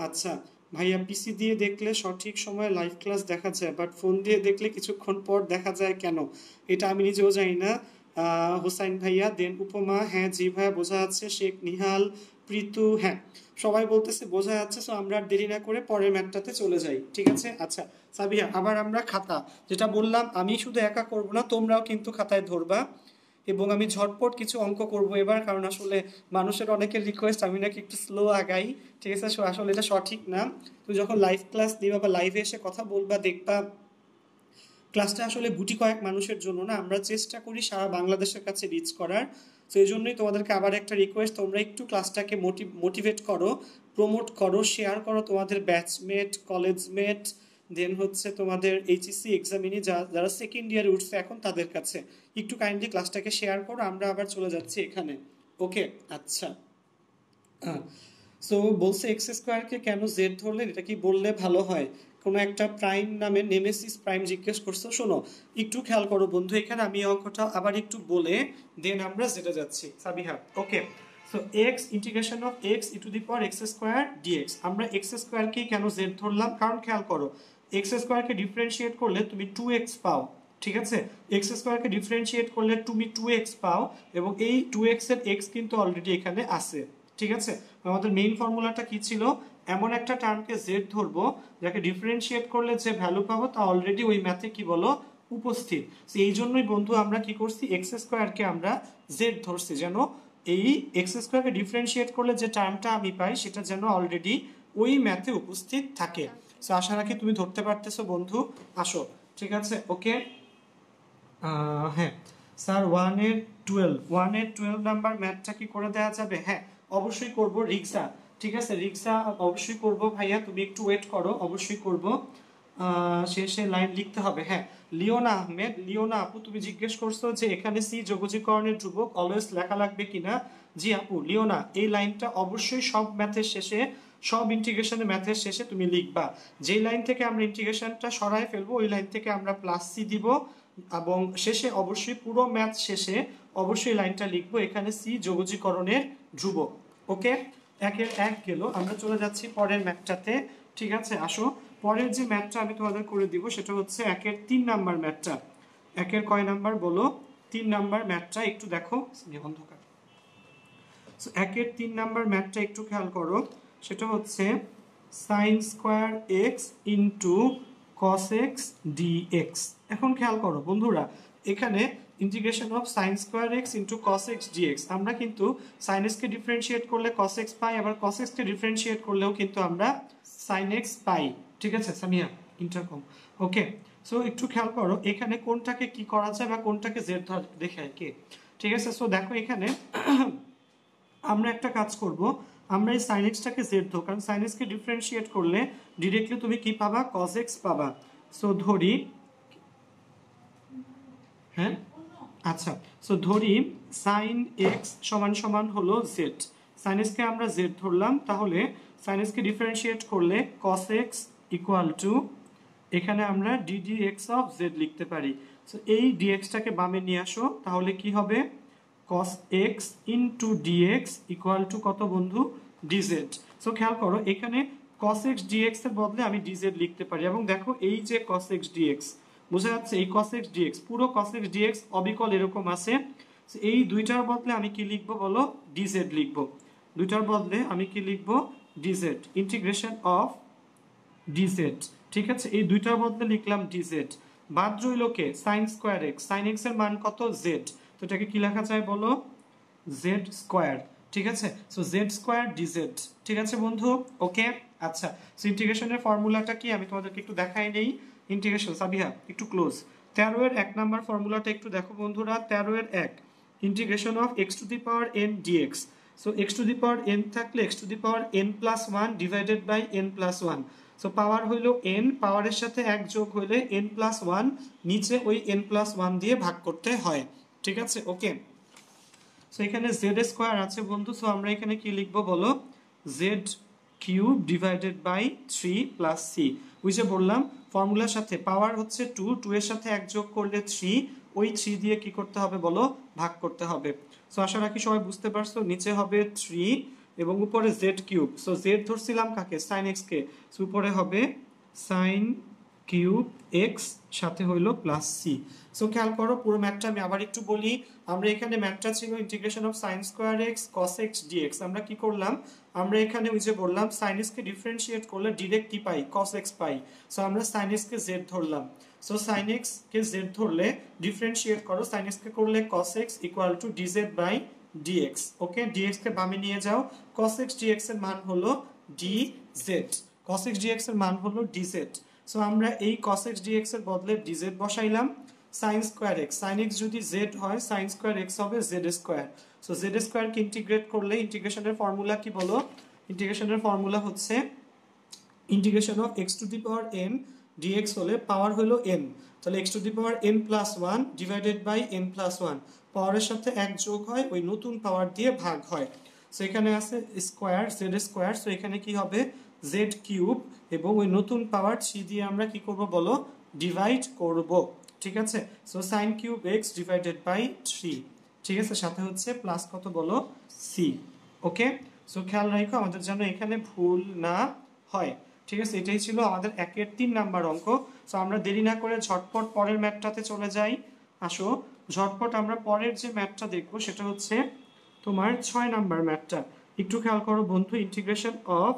আচ্ছা ভাইয়া, পিসি দিয়ে দেখলে সঠিক সময়ে লাইভ ক্লাস দেখা যায়, বাট ফোন দিয়ে দেখলে কিছুক্ষণ পর দেখা যায় কেন, এটা আমি নিজেও জানি না। হোসাইন ভাইয়া, দেন উপমা, হ্যাঁ জি ভাইয়া বোঝা যাচ্ছে, শেখ নিহাল, প্রীতু, হ্যাঁ সবাই বলতেছে বোঝা যাচ্ছে। সো আমরা আর দেরি না করে পরের ম্যাথটাতে চলে যাই, ঠিক আছে। আচ্ছা সাবিয়া, আবার আমরা খাতা, যেটা বললাম আমি শুধু একা করব না, তোমরাও কিন্তু খাতায় ধরবা, এবং আমি ঝটপট কিছু অঙ্ক করব এবার, কারণ আসলে মানুষের অনেকের রিকোয়েস্ট আমি নাকি একটু স্লো আগাই, ঠিক আছে। আসলে এটা সঠিক না। তো যখন লাইভ ক্লাস নিবা বা লাইভে এসে কথা বলবা, দেখবা ক্লাসটা আসলে গুটি কয়েক মানুষের জন্য না, আমরা চেষ্টা করি সারা বাংলাদেশের কাছে রিচ করার। তো এই জন্যই তোমাদেরকে আবার একটা রিকোয়েস্ট, তোমরা একটু ক্লাসটাকে মোটিভেট করো, প্রমোট করো, শেয়ার করো তোমাদের ব্যাচমেট, কলেজমেট, দেন হচ্ছে তোমাদের এইচএসসি এক্সামিনি যারা সেকেন্ড ইয়ারে উঠছে এখন, তাদের কাছে একটু কাইন্ডলি ক্লাসটাকে শেয়ার করো। আমরা আবার চলে যাচ্ছি এখানে, ওকে। আচ্ছা সো বলছে এক্স স্কোয়ারকে কেন জেড ধরলেন, এটা কি বললে ভালো হয়? কোনো একটা প্রাইম নামে নেমেসিস প্রাইম জিজ্ঞেস করছো। শোনো একটু খেয়াল করো বন্ধু, এখানে আমি অঙ্কটা আবার একটু বলে দেন আমরা যেটা যাচ্ছি Sabiha, okay. So x integration of x e to the power x square dx, আমরা এক্স স্কোয়ারকে কেন জেড ধরলাম, কারণ খেয়াল করো এক্স স্কোয়ারকে ডিফারেন্সিয়েট করলে তুমি 2x পাও, ঠিক আছে। এক্স স্কোয়ারকে ডিফারেন্সিয়েট করলে তুমি 2x পাও, এবং এই 2x এর x কিন্তু অলরেডি এখানে আছে, ঠিক আছে। আমাদের মেইন ফর্মুলাটা কি ছিল, এমন একটা টার্মকে z ধরবো যাকে ডিফারেন্সিয়েট করলে যে ভ্যালু পাবো তা অলরেডি ওই ম্যাথে কি বলো উপস্থিত। তো এই জন্যই বন্ধু আমরা কি করছি, এক্স স্কোয়ারকে আমরা z ধরছি, যেন এই এক্স স্কোয়ারকে ডিফারেন্সিয়েট করলে যে টার্মটা আমি পাই সেটা যেন অলরেডি ওই ম্যাথে উপস্থিত থাকে। তো আশা রাখি তুমি ধরতে পারতেছো বন্ধু, আসো, ঠিক আছে, ওকে। হ্যাঁ স্যার, 1 এর 12 নাম্বার ম্যাথটা কি করে দেওয়া যাবে? হ্যাঁ অবশ্যই করব রিক্সা, ঠিক আছে, রিক্সা অবশ্যই করব ভাইয়া, তুমি একটু ওয়েট করো, অবশ্যই করব। শেষে লাইন লিখতে হবে, হ্যাঁ। লিওনা আহমেদ, লিওনা আপু, তুমি জিজ্ঞেস করছো যে এখানে সি যোগজীকরণের ধ্রুবক অলওয়েজ লেখা লাগবে কিনা। জি আপু, লিওনা এই লাইনটা অবশ্যই সব ম্যাথের শেষে, সব ইন্টিগ্রেশনের ম্যাথের শেষে তুমি লিখবা। যেই লাইন থেকে আমরা ইন্টিগ্রেশনটা সরাই ফেলবো ওই লাইন থেকে আমরা প্লাস সি দিব, এবং শেষে অবশ্যই পুরো ম্যাথ শেষে অবশ্যই লাইনটা লিখবো এখানে সি যোগজীকরণের ধ্রুবক, ওকে। 1 গেল, আমরা চলে যাচ্ছি পরের ম্যাথটাতে, ঠিক আছে। আসো পরের যে ম্যাথটা আমি তোমাদের করে দিব সেটা হচ্ছে 1-এর 3 নাম্বার ম্যাথটা। 1-এর কয় নাম্বার বলো? 3 নাম্বার ম্যাথটা একটু দেখো, অন্ধকার। 1-এর 3 নাম্বার ম্যাথটা একটু খেয়াল করো, সেটা হচ্ছে sine square x into cos x dx. এখন খেয়াল করো বন্ধুরা, এখানে integration of sine square x into cos x dx, আমরা কিন্তু সাইন এক্সকে ডিফারেন্সিয়েট করলে কস এক্স পাই, আবার কস এক্সকে ডিফারেন্সিয়েট করলেও কিন্তু আমরা সাইন এক্স পাই, ঠিক আছে সামিয়া, ইন্টারকম, ওকে। সো একটু খেয়াল করো এখানে কোনটাকে কি করা যায় বা কোনটাকে জেড দেখে আর কি, ঠিক আছে। সো দেখো এখানে আমরা একটা কাজ করব, আমরা এই sin x টাকে z ধরব, কারণ sin x কে ডিফারেন্সিয়েট করলে डायरेक्टली তুমি কি পাবা, cos x পাবা। সো ধরি, হ্যাঁ আচ্ছা, সো ধরি sin x সমান সমান হলো z, sin x কে আমরা z ধরলাম, তাহলে sin x কে ডিফারেন্সিয়েট করলে cos x ইকুয়াল টু, এখানে আমরা ddx অফ z লিখতে পারি। সো এই dx টাকে বামে নিয়ে আসো, তাহলে কি হবে, cos x into dx equal to কত বন্ধু, dz। সো খেয়াল করো এখানে cos x dx এর বদলে আমি dz লিখতে পারি, এবং দেখো এই যে cos x dx বোঝা যাচ্ছে, এই cos x dx, পুরো cos x dx অবিকল এরকম আছে। এই দুইটার বদলে আমি কি লিখব বলো, dz লিখব, দুইটার বদলে আমি কি লিখব, dz, ইন্টিগ্রেশন অফ dz, ঠিক আছে। এই দুইটার বদলে লিখলাম dz, বাদ রইল কে, sin square x, sin x এর মান কত, z, তো এটাকে কি লেখা যায় বলো, z স্কয়ার, ঠিক আছে। সো z স্কয়ার dz, ঠিক আছে বন্ধু, ওকে। আচ্ছা, সো ইন্টিগ্রেশনের ফর্মুলাটা কি আমি তোমাদেরকে একটু দেখাই নেই। ইন্টিগ্রেশন সাবিহা একটু ক্লোজ, 13 এর 1 নাম্বার ফর্মুলাটা একটু দেখো বন্ধুরা, 13 এর 1, integration of x to the power n dx। So x to the power n থাকলে x to the power n plus 1 divided by n plus 1। So power হইল n, পাওয়ারের সাথে 1 যোগ হইলে n প্লাস 1, নিচে ওই n প্লাস 1 দিয়ে ভাগ করতে হয়। ঠিক আছে, ওকে। সো এখানে z স্কোয়ার আছে বন্ধু, সো আমরা এখানে কি লিখবো বলো, z cube divided by 3 plus c। ওই যে বললাম ফর্মুলার সাথে পাওয়ার হচ্ছে 2, 2 এর সাথে 1 যোগ করলে 3, ওই 3 দিয়ে কি করতে হবে বলো, ভাগ করতে হবে। সো আশা রাখি সবাই বুঝতে পারছো, নিচে হবে 3 এবং উপরে z কিউব। সো z ধরছিলাম কাকে, sin x কে, সো উপরে হবে sin কিউব x সাথে হইলো প্লাস c। সো খেয়াল করো পুরো ম্যাথটা আমি আবার একটু বলি। আমরা এখানে ম্যাথটা ছিল integration of sin square x cos x dx। আমরা কি করলাম, আমরা এখানে ওই যে বললাম sin x কে ডিফারেন্সিয়েট করলে ডাইরেক্ট কি পাই, cos x পাই। সো আমরা sin x কে z ধরলাম। সো sin x কে z ধরলে ডিফারেন্সিয়েট করো, sin x কে করলে cos x equal to dz by dx। Okay, dx কে বামে নিয়ে যাও, cos x dx এর মান হলো dz, cos x dx এর মান হলো dz। সো আমরা এই cos x dx এর বদলে dz বসাইলাম। sin square x, sin x যদি z হয় sin স্কয়ার x হবে z square. So z square কে ইন্টিগ্রেট করলে ইন্টিগ্রেশনের ফর্মুলা কি বলো, ইন্টিগ্রেশনের ফর্মুলা হচ্ছে integration of x to the power n dx হলে পাওয়ার হলো n, তাহলে x to the power n plus 1 divided by n plus 1, পাওয়ারের সাথে 1 যোগ হয়, ওই নতুন পাওয়ার দিয়ে ভাগ হয়। সো এখানে আছে স্কয়ার z স্কয়ার, সো এখানে কি হবে z কিউব এবং ওই নতুন পাওয়ার c দিয়ে আমরা কি করব বলো, ডিভাইড করব। ঠিক আছে, so sin cube x divided by 3, ঠিক আছে, সাথে হচ্ছে প্লাস কত বলো, c। ওকে, সো খেয়াল রাখো আমাদের যেন এখানে ভুল না হয়। ঠিক আছে, এটাই ছিল আমাদের 1-এর 3 নাম্বার অঙ্ক। সো আমরা দেরি না করে ঝটপট পরের ম্যাথটাতে চলে যাই। আসো ঝটপট আমরা পরের যে ম্যাথটা দেখবো সেটা হচ্ছে তোমার 6 নাম্বার ম্যাথটা। একটু খেয়াল করো বন্ধু, ইন্টিগ্রেশন অফ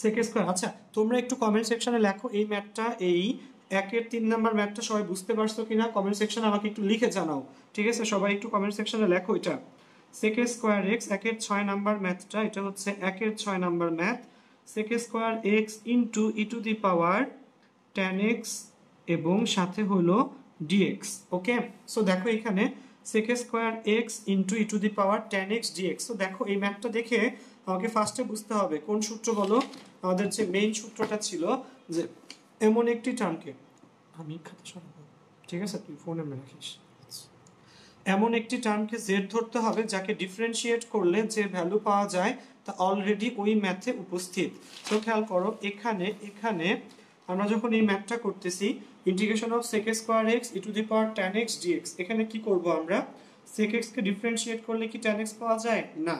sec স্কয়ার। আচ্ছা তোমরা একটু কমেন্ট সেকশনে লেখো এই ম্যাথটা, এই 1-এর 3 নাম্বার ম্যাথটা সবাই বুঝতে পারছো কিনা, কমেন্ট সেকশনে আমাকে একটু লিখে জানাও। ঠিক আছে, সবাই একটু কমেন্ট সেকশনে লেখো এটা sec স্কয়ার x 1-এর 6 নাম্বার ম্যাথটা, এটা হচ্ছে 1-এর 6 number math. sec square x into e to the power tan x এবং সাথে হলো dx। ওকে, সো দেখো এখানে sec square x into e to the power tan x dx। So দেখো এই ম্যাথটা দেখে আমাকে ফার্স্টে বুঝতে হবে কোন সূত্র বলো, আমাদের যে মেইন সূত্রটা ছিল যে এমন একটি টার্মকে, আমি খাতা সরাবো, ঠিক আছে তুই ফোনে রাখিস, এমন একটি টার্মকে z ধরতে হবে যাকে ডিফারেন্সিয়েট করলে যে ভ্যালু পাওয়া যায় তা অলরেডি ওই ম্যাথে উপস্থিত। তো খেয়াল করো এখানে আমরা যখন এই ম্যাথটা করতেছি integration of sec square x e to the power tan x dx, এখানে কি করব আমরা, sec x কে ডিফারেন্সিয়েট করলে কি tan x পাওয়া যায় না,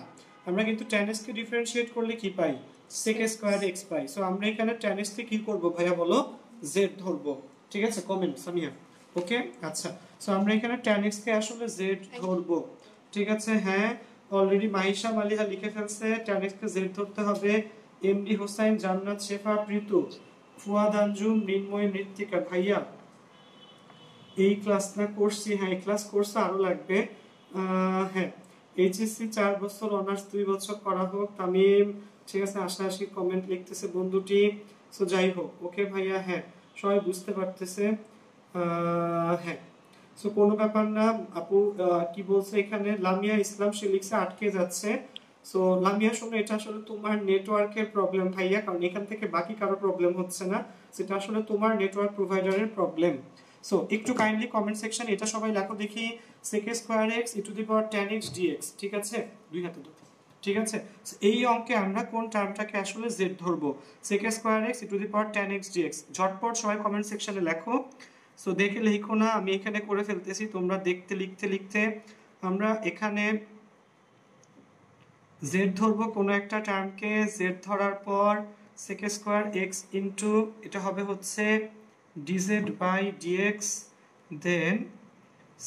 আমরা কিন্তু tan x কে ডিফারেন্সিয়েট করলে কি পাই, sec স্কয়ার x পাই। সো আমরা এখানে tan x কে কি করব ভাইয়া বলো, z ধরব। ঠিক আছে, কমেন্ট সামিয়া। ওকে, আচ্ছা সো আমরা এখানে tan x কে আসলে z ধরব। ঠিক আছে, হ্যাঁ অলরেডি মাইশা মালিহা লিখে ফেলছে tan x কে z ধরতে হবে। এমডি হোসেন, জান্নাত, শেফা, প্রীতু, ফুয়াদ, আঞ্জুম, মৃন্ময়, মৃত্তিকা ভাইয়া এই ক্লাসটা করছি, হ্যাঁ এই ক্লাস কোর্স আরো লাগবে। হ্যাঁ এইচএসসি 4 বছর, অনার্স 2 বছর করা হোক। তামিম, ঠিক আছে, আশি কমেন্ট লিখতেছে বন্ধুটি। সো যাই হোক, ওকে ভাইয়া, হ্যাঁ সবাই বুঝতে পারতেছে। হ্যাঁ সো কোনো ব্যাপার না। আপু কি বলছে এখানে, লামিয়া ইসলাম, সে লিখছে আটকে যাচ্ছে। সো লামিয়া শোনো, এটা আসলে তোমার নেটওয়ার্কের প্রবলেম ভাইয়া, কারণ এখান থেকে বাকি কারো প্রবলেম হচ্ছে না, সেটা আসলে তোমার নেটওয়ার্ক প্রোভাইডারের প্রবলেম। সো একটু কাইন্ডলি কমেন্ট সেকশন এটা সবাই লেখো দেখি, sec square x e to the power tan x dx। ঠিক আছে, দুই হাতে ধরো। ঠিক আছে, এই অঙ্কে আমরা কোন টার্মটাকে আসলে z ধরবো, sec square x e to the power tan x dx। ঝটপট সবাই কমেন্ট সেকশনে লেখো। সো দেখে লিখো না, আমি এখানে করে ফেলতেছি, তোমরা দেখতে লিখতে আমরা এখানে z ধরবো কোন একটা টার্মকে, z ধরার পর sec স্কয়ার x ইনটু এটা হবে হচ্ছে dz by dx, then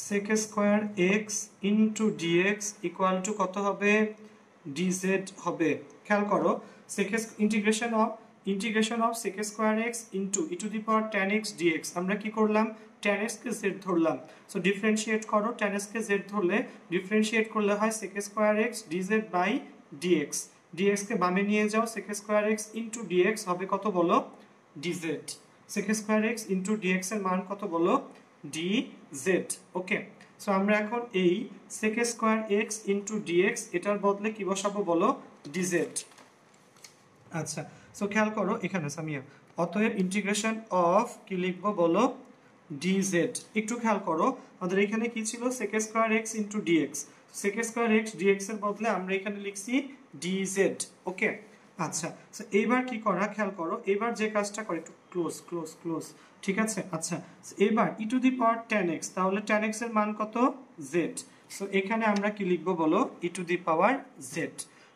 sec square x into dx equal to কত হবে, dz হবে। খেয়াল করো integration of sec square x into e to the power tan x dx, আমরা কি করলাম, tan x কে z ধরলাম। সো ডিফারেন্সিয়েট করো, tan x কে z ধরলে ডিফারেন্সিয়েট করলে হয় sec square x dz by dx, dx কে বামে নিয়ে যাও, sec square x into dx হবে কত বলো, dz। sec square x into dx এর মান কত বলো, dz। ওকে, সো আমরা এখন এই sec square x into dx এটার বদলে কি বসাবো বলো, dz। আচ্ছা, সো খেয়াল করো এখানে সামিয়া, অতএব ইন্টিগ্রেশন অফ কি লিখবো বলো, dz। একটু খেয়াল করো আমাদের এখানে কি ছিল, sec square x into dx, sec square x dx এর বদলে আমরা এখানে লিখছি dz। ওকে, আচ্ছা, সো এইবার কি করা খেয়াল করো, এবার যে কাজটা করে একটু ক্লোজ ক্লোজ ক্লোজ, ঠিক আছে। আচ্ছা, এবার e to the power tan x, তাহলে tan x এর মান কত, z। সো এখানে আমরা কি লিখবো বলো, e to the power z,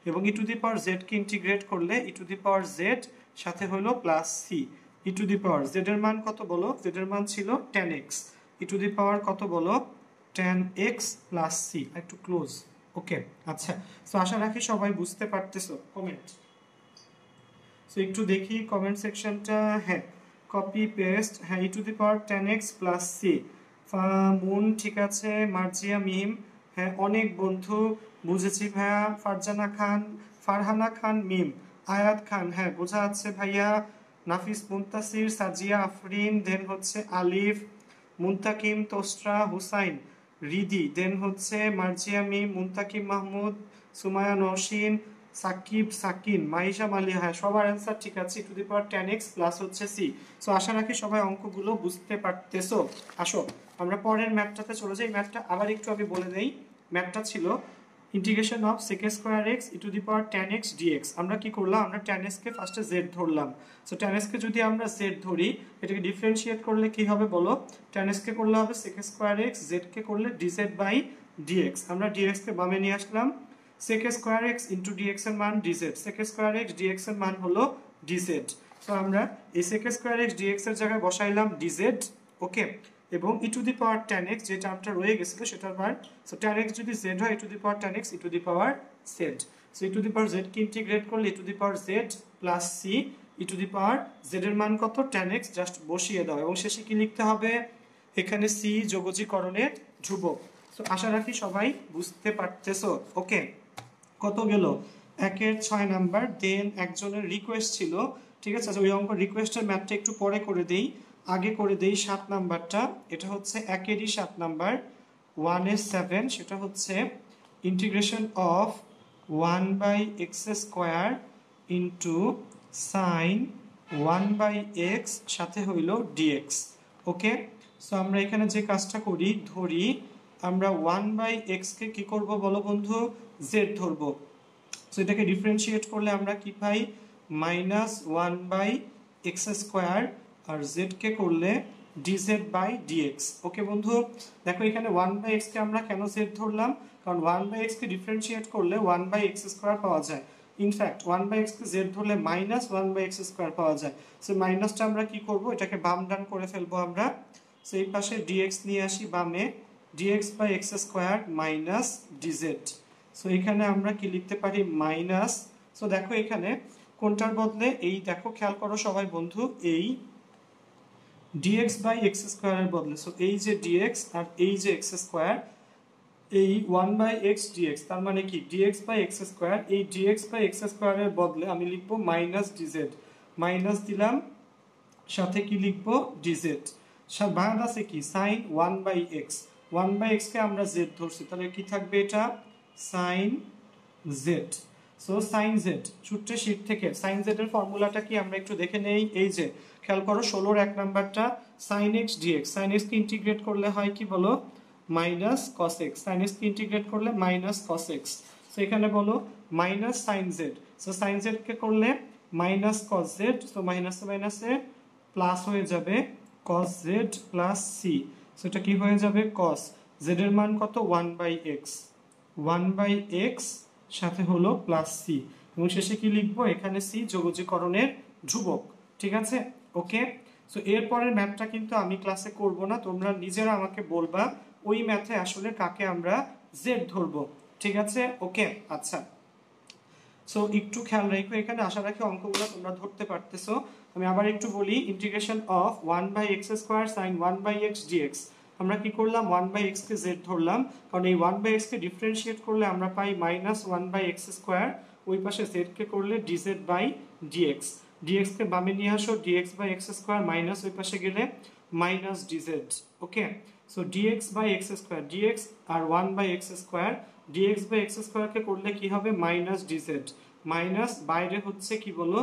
এবং e to the power z কে ইন্টিগ্রেট করলে e to the power z সাথে হলো plus c, e to the power z এর মান কত বলো, z এর মান ছিল tan x, e to the power কত বলো, tan x প্লাস c। একটু ক্লোজ। ওকে, আচ্ছা, সো আশা রাখি সবাই বুঝতে পারতেছো। কমেন্ট, সো একটু দেখি কমেন্ট সেকশনটা। হ্যাঁ, কপি পেস্ট, হ্যাঁ, e to the power tan x plus c। Moon ঠিক আছে, মার্জিয়া মিম, হ্যাঁ অনেক বন্ধু বুঝেছি ভাইয়া, ফারহানা খান মিম, আয়াত খান, হ্যাঁ বোঝা যাচ্ছে ভাইয়া, নাফিস মুনতাসির, সাজিয়া আফরিন, দেন হচ্ছে আলিফ, মুনতাকিম, তোসরা, হুসাইন, রিদি, দেন হচ্ছে মার্জিয়া মিম, মুনতাকিম মাহমুদ, সুমায়া নওশিন, সাকিব, সাকিন, মাইশা মালিয়া, হ্যাঁ সবার অ্যান্সার ঠিক আছে, to the power tan x plus হচ্ছে c। সো আশা রাখি সবাই অঙ্কগুলো বুঝতে পারতেছো। আসো আমরা পরের ম্যাথটাতে চলে যাই। ম্যাথটা আবার একটু আমি বলে দেই, ম্যাথটা ছিল integration of sec square x e to the power tan x dx। আমরা কি করলাম, আমরা tan x কে ফার্স্টে z ধরলাম। সো tan x কে যদি আমরা z ধরি, এটাকে ডিফারেন্সিয়েট করলে কি হবে বলো, tan x কে করলে হবে sec স্কয়ার x, z কে করলে dz বাই dx। আমরা dx কে বামে নিয়ে আসলাম, sec square x into dx এর মান dz, sec square x dx এর মান হলো dz। সো আমরা এই sec স্কয়ার x dx এর জায়গায় বসাইলাম dz। ওকে, এবং e to the power tan x যে টার্মটা রয়ে গেছিল সেটার মান, সো tan x যদি z হয় e to the power tan x e to the power z। So e to the power z কে ইন্টিগ্রেট করলে e to the power z plus c, e to the power z এর মান কত, tan x জাস্ট বসিয়ে দাও, এবং শেষে কি লিখতে হবে, এখানে c যোগজীকরণের ধ্রুবক। সো আশা রাখি সবাই বুঝতে পারতেছো। ওকে, কত গেল, 1-এর 6 নাম্বার। দেন একজনের রিকোয়েস্ট ছিল, ঠিক আছে, ওই অঙ্ক রিকোয়েস্টের ম্যাথটা একটু পরে করে দেই, আগে করে দেই 7 নাম্বারটা। এটা হচ্ছে 1-এরই 7 নাম্বার, 1-এর 7, সেটা হচ্ছে integration of 1/x square into sin 1/x সাথে হইল dx। ওকে, সো আমরা এখানে যে কাজটা করি, ধরি আমরা 1/x কে কি করব বলো বন্ধু, z ধরবো। সো এটাকে ডিফারেন্সিয়েট করলে আমরা কি পাই, -1/x স্কয়ার, আর z কে করলে dz বাই dx। ওকে বন্ধু, দেখো এখানে 1/x কে আমরা কেন z ধরলাম, কারণ 1/x কে ডিফারেন্সিয়েট করলে 1/x স্কয়ার পাওয়া যায়। ইনফ্যাক্ট 1/x কে z ধরলে -1/x স্কয়ার পাওয়া যায়। সো মাইনাসটা আমরা কি করব, এটাকে বাম ডান করে ফেলবো আমরা। সো এই পাশে dx নিয়ে আসি বামে, dx by x square minus dz। So এখানে আমরা কি লিখতে পারি, মাইনাস, সো দেখো এখানে কোনটার বদলে, এই দেখো খেয়াল করো সবাই বন্ধু, এই dx বাই x স্কয়ারের বদলে, সো এই যে dx আর এই যে x স্কয়ার, এই 1/x dx, তার মানে কি dx বাই x স্কয়ার, এই dx বাই x স্কয়ারের বদলে আমি লিখবো মাইনাস dz, মাইনাস দিলাম, সাথে কি লিখবো dz, বাদ আছে কি sin 1/x, 1/x কে আমরা z ধরছি, তাহলে কি থাকবে এটা sin z। So sin z, সূত্রে শীট থেকে sin z এর ফর্মুলাটা কি আমরা একটু দেখে নেই। এই যে খেয়াল করো 16-র 1 নাম্বারটা, sin x dx, sin x কে ইন্টিগ্রেট করলে হয় কি বলো, minus cos x, sin x কে ইন্টিগ্রেট করলে মাইনাস cos x। সো এখানে বলো minus sin z, so sin z কে করলে মাইনাস cos z, সো মাইনাসে মাইনাসে প্লাস হয়ে যাবে cos z plus c। So এটা কি হয়ে যাবে, cos z এর মান কত, 1/x, 1/x সাথে হলো প্লাস c, এবং শেষে কি লিখবো, এখানে c যোগজীকরণের ধ্রুবক। ঠিক আছে, ওকে। সো এরপরের ম্যাথটা কিন্তু আমি ক্লাসে করব না, তোমরা নিজেরা আমাকে বলবা ওই ম্যাথে আসলে কাকে আমরা z ধরবো। ঠিক আছে, ওকে, আচ্ছা। সো একটু খেয়াল রাখো এখানে, আশা রাখি অঙ্কগুলো তোমরা ধরতে পারতেছো। আমি আবার একটু বলি, integration of 1/x square sin 1/x dx, আমরা কি করলাম, 1/x কে z ধরলাম, কারণ এই 1/x কে ডিফারেন্সিয়েট করলে আমরা পাই -1/x স্কয়ার, ওই পাশে z কে করলে dz বাই dx, dx কে বামে নিয়ে আসো, dx by x square minus ওই পাশে গেলে minus dz। Okay, so dx by x square, dx আর 1 by x square, dx by x স্কোয়ারকে করলে কি হবে মাইনাস ডিজেড, মাইনাস বাইরে হচ্ছে কি বলো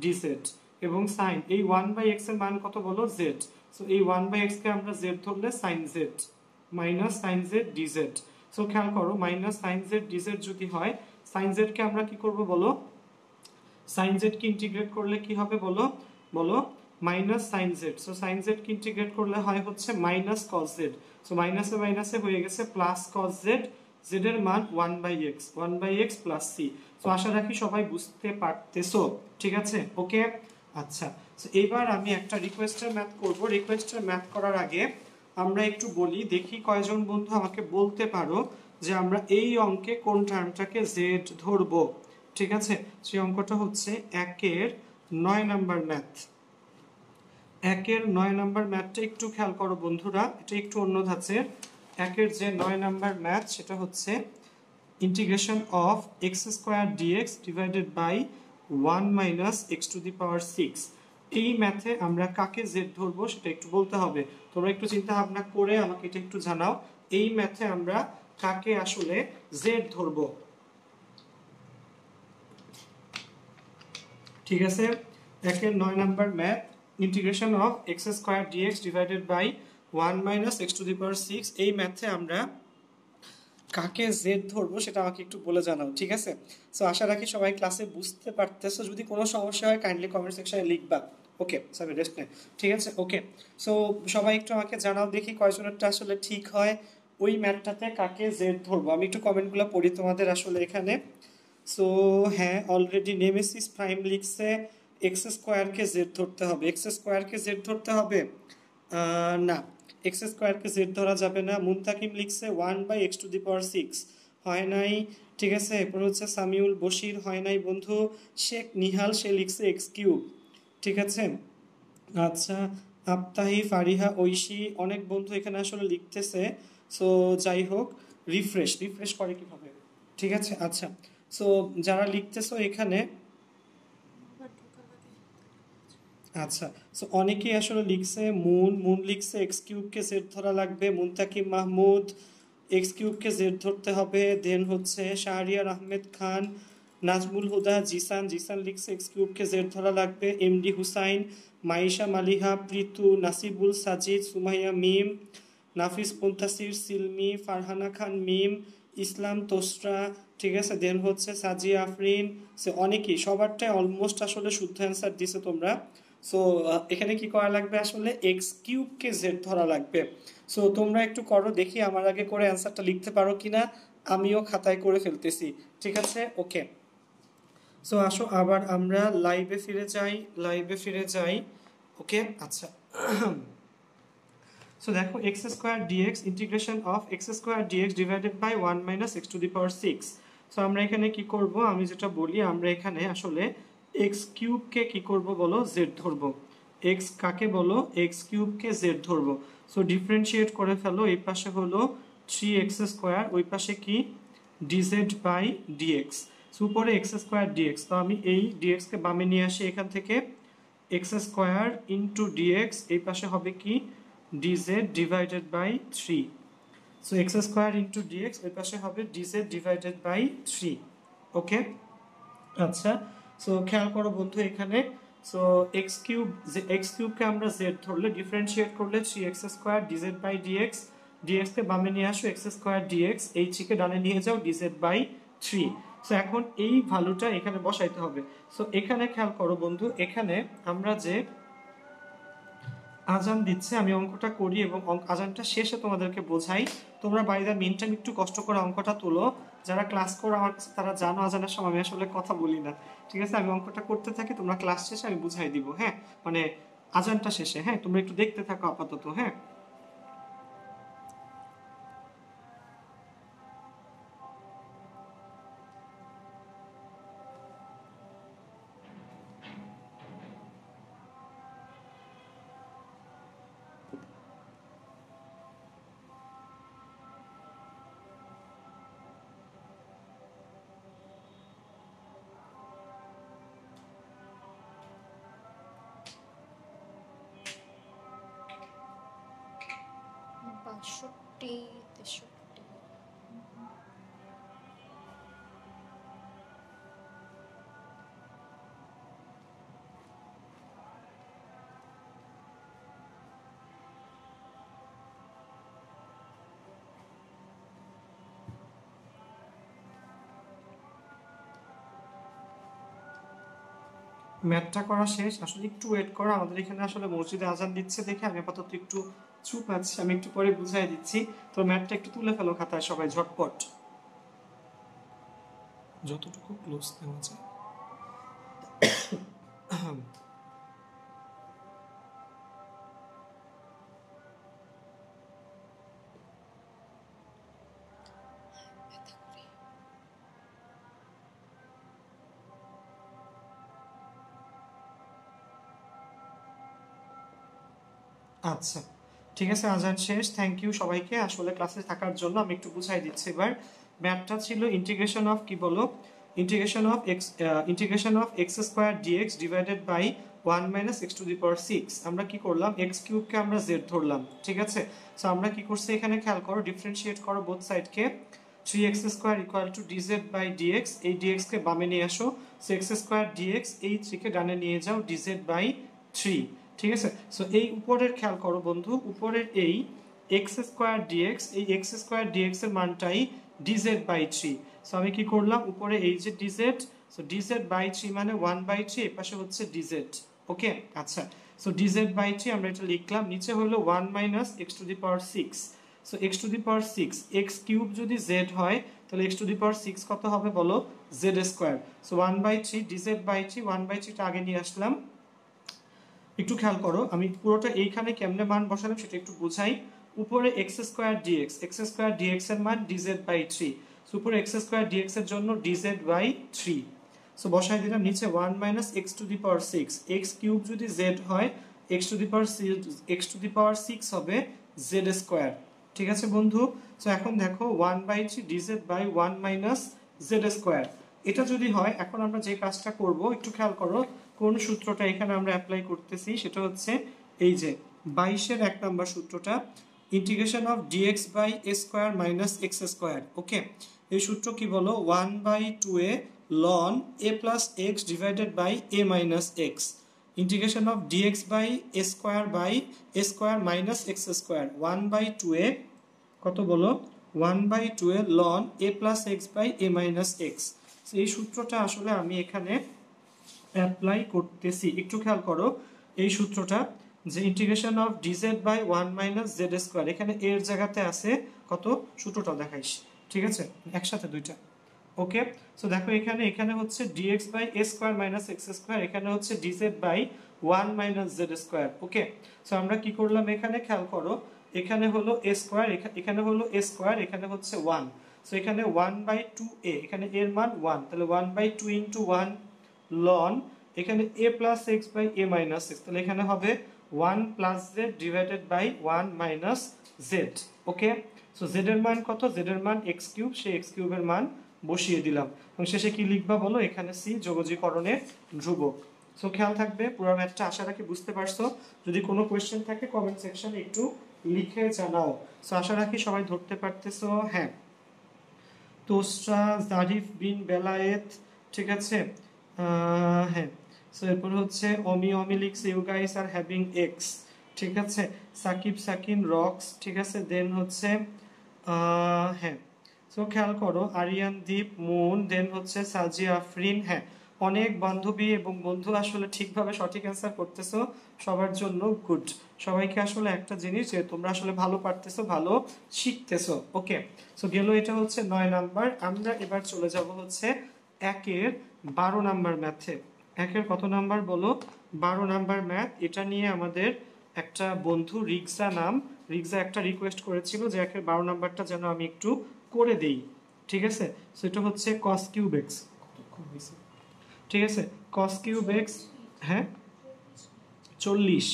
ডিজেড, এবং সাইন এই 1 বাই এক্স এর মান কত বলো জেড, সো এই 1 বাই এক্স কে আমরা জেড ধরলে sine z, minus sine z dz. So খেয়াল করো মাইনাস সাইন জেড ডিজেড যদি হয়, সাইন জেড কে আমরা কি করব বলো, সাইন জেড কে ইন্টিগ্রেট করলে কি হবে বলো, বলো minus sine z, so sine z কে ইন্টিগ্রেট করলে হয় হচ্ছে মাইনাস কস জেড, সো মাইনাসে মাইনাসে হয়ে গেছে প্লাস কস জেড, জেড এর মান 1 by x, 1 by x plus c. So আশা রাখি সবাই বুঝতে পারতেছো, ঠিক আছে ওকে। আচ্ছা, সো এবার আমি একটা রিকোয়েস্টের ম্যাথ করব। রিকোয়েস্টের ম্যাথ করার আগে আমরা একটু বলি, দেখি কয়জন বন্ধু আমাকে বলতে পারো যে আমরা এই অঙ্কে কোন টার্মটাকে জেড ধরবো, ঠিক আছে। সেই অঙ্কটা হচ্ছে 1-9 নাম্বার ম্যাথ। 1-9 নাম্বার ম্যাথটা একটু খেয়াল করো বন্ধুরা, এটা একটু অন্য ধাঁচের। 9 নাম্বার ম্যাথ সেটা হচ্ছে integration of x square dx divided by 1 minus x to the power 6। এই ম্যাথে আমরা কাকে জেড ধরবো সেটা একটু বলতে হবে, তোমরা একটু চিন্তা ভাবনা করে আমাকে এটা একটু জানাও, এই ম্যাথে আমরা কাকে আসলে জেড ধরবো, ঠিক আছে। 9 number math integration of x square dx divided by 1 minus x to the power 6, এই ম্যাথে আমরা কাকে জেড ধরবো সেটা আমাকে একটু বলে জানাও, ঠিক আছে। সো আশা রাখি সবাই ক্লাসে বুঝতে পারতেছো, যদি কোনো সমস্যা হয় কাইন্ডলি কমেন্ট সেকশনে লিখবা, ওকে সরি রেস্ট নেই, ঠিক আছে ওকে। সো সবাই একটু আমাকে জানাও দেখি কয়জনেরটা আসলে ঠিক হয়, ওই ম্যাথটাতে কাকে জেড ধরবো। আমি একটু কমেন্টগুলো পড়ি তোমাদের আসলে এখানে। সো হ্যাঁ, অলরেডি নেমেসিস প্রাইম লিখছে এক্স স্কোয়ারকে জেড ধরতে হবে, এক্স স্কোয়ারকে জেড ধরতে হবে, না এক্স স্কোয়ারকে জেড ধরা যাবে না। মুনতাকিম লিখছে 1 by x to the power 6, হয় নাই, ঠিক আছে। এরপর হচ্ছে সামিউল বশির, হয় নাই বন্ধু। শেখ নিহাল সে লিখছে এক্স কিউব, ঠিক আছে। আচ্ছা, আপ্তাহি ফারিহা ঐশী, অনেক বন্ধু এখানে আসলে লিখতেছে। সো যাই হোক, রিফ্রেশ রিফ্রেশ করে কিভাবে, ঠিক আছে। আচ্ছা, সো যারা লিখতেছো এখানে, আচ্ছা, সো অনেকেই আসলে লিখছে মুন লিখছে এক্স কিউবকে জেড ধরা লাগবে, মুনতাকিম মাহমুদ এক্স কিউবকে জেড ধরতে হবে। দেন হচ্ছে শাহরিয়ার আহমেদ খান, নাজমুল হুদা, জিসান লিখছে এক্স কিউবকে জেড ধরা লাগবে। এমডি হুসাইন, মাইশা মালিহা, প্রীতু, নাসিবুল সাজিদ, সুমাইয়া মিম, নাফিস মুনতাসির, সিলমি, ফারহানা খান মিম, ইসলাম তোসরা, ঠিক আছে। দেন হচ্ছে সাজিয়া আফরিন, সে অনেকেই সবারটাই অলমোস্ট আসলে শুদ্ধ অ্যান্সার দিছে তোমরা। সো এখানে কি করা লাগবে আসলে এক্স কিউবকে জেড ধরা লাগবে। সো তোমরা একটু করো দেখি আমার আগে করে অ্যান্সারটা লিখতে পারো কিনা, আমিও খাতায় করে ফেলতেছি, ঠিক আছে ওকে। সো আসো আবার আমরা লাইভে ফিরে যাই, ওকে আচ্ছা। সো দেখো x square dx integration of x square dx divided by 1 minus x to the power 6। So আমরা এখানে কি করব, আমি যেটা বলি আমরা এখানে আসলে এক্স কিউবকে কি করব বলো জেড ধরবো, এক্স কাকে বলো এক্স কিউবকে জেড ধরবো। সো ডিফারেন্সিয়েট করে ফেলো, এই পাশে হলো 3x স্কোয়ার, ওই পাশে কি ডিজেড বাই ডিএক্স, উপরে এক্স স্কোয়ার ডিএক্স। তো আমি এই ডিএক্স কে বামে নিয়ে আসি, এখান থেকে এক্স স্কোয়ার ইন্টু ডিএক্স, এই পাশে হবে কি dz divided by 3, so x square into dx ওই পাশে হবে dz divided by 3, ওকে আচ্ছা। সো খেয়াল করো বন্ধু এখানে, সো x কিউব কে আমরা z ধরলে ডিফারেন্সিয়েট করলে 3x square dz by dx, dx কে বামে নিয়ে আসো x স্কয়ার dx, h কে ডানে নিয়ে যাও dz বাই 3। সো এখন এই ভ্যালুটা এখানে বসাইতে হবে। সো এখানে খেয়াল করো বন্ধু, এখানে আমরা যে আজান দিচ্ছে আমি অঙ্কটা করি এবং আজানটা শেষে তোমাদেরকে বোঝাই। তোমরা বাই দ্য মিন টাইম একটু কষ্ট করে অঙ্কটা তুলো, যারা ক্লাস করো আমার তারা জানো আজানের সময় আমি আসলে কথা বলি না, ঠিক আছে। আমি অঙ্কটা করতে থাকি, তোমরা ক্লাস শেষে আমি বুঝাই দিব, হ্যাঁ মানে আজানটা শেষে, হ্যাঁ তোমরা একটু দেখতে থাকো আপাতত, হ্যাঁ। 62, 63। ম্যাথটা করা শেষ। আসলে একটু ওয়েট করো, আমাদের এখানে আসলে মসজিদে আজান দিচ্ছে দেখে আমি আপাতত একটু চুপ আছি, আমি একটু পরে বুঝাই দিচ্ছি। তো ম্যাথটা একটু তুলে ফেলো খাতায় সবাই ঝটপট, যতটুকু ক্লোজ নেওয়া যায়। আচ্ছা ঠিক আছে, আজান শেষ। থ্যাংক ইউ সবাইকে আসলে ক্লাসে থাকার জন্য। আমি একটু বুঝাই দিচ্ছি এবার। ম্যাথটা ছিল ইন্টিগ্রেশন অফ কি বলো, integration of x square dx divided by 1 minus x to the power 6। আমরা কি করলাম, এক্স কিউবকে আমরা জেড ধরলাম, ঠিক আছে। সো আমরা কি করছি এখানে খেয়াল করো, ডিফারেন্সিয়েট করো বোথ সাইডকে। 3x square equal to dz by dx, এই ডিএক্স কে বামে নিয়ে আসো। সো এক্স স্কোয়ার ডিএক্স, এই 3 কে ডানে নিয়ে যাও, ডিজেড বাই 3, ঠিক আছে। সো এই উপরের খেয়াল করো বন্ধু, উপরের এই এক্স স্কোয়ার ডিএক্স, এই এক্স স্কোয়ার ডিএক্স এর মানটাই ডিজেড বাই 3। সো আমি কি করলাম, উপরে এই যে ডিজেড, সো ডিজেড বাই 3 মানে 1/3, এর পাশে হচ্ছে ডিজেড, ওকে। আচ্ছা, সো ডিজেড বাই 3 আমরা এটা লিখলাম, নিচে হলো 1 minus x to the power 6। So x to the power 6, x cube যদি জেড হয় তাহলে এক্স টু দি পাওয়ার 6 কত হবে বলো, z square. So 1/3 dz by 3, 1/3 টা আগে নিয়ে আসলাম। একটু খেয়াল করো, আমি পুরোটা এইখানে কেমনে মান বসালাম সেটা একটু বুঝাই। উপরে x square dx, x square dx এর মান ডিজেড বাই 3। সো উপরে এক্স স্কোয়ার ডিএক্স এর জন্য ডিজেড বাই 3। সো বসাই দিলাম, নিচে 1 minus x to the power 6, x cube যদি জেড হয় এক্স টু দি পাওয়ার 6 হবে জেড স্কোয়ার, ঠিক আছে বন্ধু। সো এখন দেখো 1/3 dz by 1 minus z square, এটা যদি হয়, এখন আমরা যে কাজটা করব একটু খেয়াল করো, কোন সূত্রটা এখানে আমরা অ্যাপ্লাই করতেছি, সেটা হচ্ছে এই যে 22 এর 1 নাম্বার সূত্রটা, integration of dx by a square minus x square, okay. এই সূত্র কি বলো, 1/2a ln a plus x divided by a minus x, integration of dx by a square minus x square, 1/2a কত বলো, 1/2a ln a plus x by a minus x. এই সূত্রটা আসলে আমি এখানে অ্যাপ্লাই করতেছি, একটু খেয়াল করো এই সূত্রটা, যে integration of dz by 1 minus z square, এখানে এর জায়গাতে আছে কত, সূত্রটা দেখাইস, ঠিক আছে, একসাথে দুইটা, ওকে। সো দেখো এখানে হচ্ছে dx by a square minus x square, এখানে হচ্ছে dz by 1 minus z square, okay. So আমরা কি করলাম, এখানে খেয়াল করো, এখানে হলো a স্কয়ার, এখানে হলো a স্কয়ার, এখানে হচ্ছে 1। সো এখানে 1/2a, এখানে এর মান 1, তাহলে 1/2 ইনটু 1 ln, এখানে a plus x by a minus x, তাহলে এখানে হবে 1 plus z divided by 1 minus z, okay. So z এর মান কত, z এর মান x কিউব, সেই x কিউবের মান বসিয়ে দিলাম, এবং শেষে কি লিখবা বলো, এখানে c যোগজীকরণের ধ্রুবক। সো খেয়াল থাকবে পুরো ম্যাথটা, আশা রাখি বুঝতে পারছো। যদি কোনো কোয়েশ্চেন থাকে কমেন্ট সেকশনে একটু লিখে জানাও। সো আশা রাখি সবাই ধরতে পারতেছো। হ্যাঁ, তোসরা জারিফ বিন বেলায়েত, ঠিক আছে। হ্যাঁ, সো এরপর হচ্ছে অমি লিখছে you guys are having x, ঠিক আছে। সাকিব সাকিন রক্স, ঠিক আছে। দেন হচ্ছে হ্যাঁ, সো খেয়াল করো আরিয়ান দীপ মুন, দেন হচ্ছে সাজি আফরিন। হ্যাঁ, অনেক বান্ধবী এবং বন্ধু আসলে ঠিকভাবে সঠিক অ্যান্সার করতেছো, সবার জন্য গুড। সবাইকে আসলে একটা জিনিস, যে তোমরা আসলে ভালো পারতেছো, ভালো শিখতেছো, ওকে। সো গেল, এটা হচ্ছে 9 নাম্বার। আমরা এবার চলে যাব হচ্ছে 1-এর 12 নাম্বার ম্যাথে। 1-এর কত নাম্বার বলো, 12 নাম্বার ম্যাথ। এটা নিয়ে আমাদের একটা বন্ধু রিক্সা নাম, রিক্সা একটা রিকোয়েস্ট করেছিল যে 1-এর 12 নাম্বারটা যেন আমি একটু করে দেই, ঠিক আছে। সো এটা হচ্ছে cos কিউব x, ঠিক আছে, cos কিউব x, হ্যাঁ 40।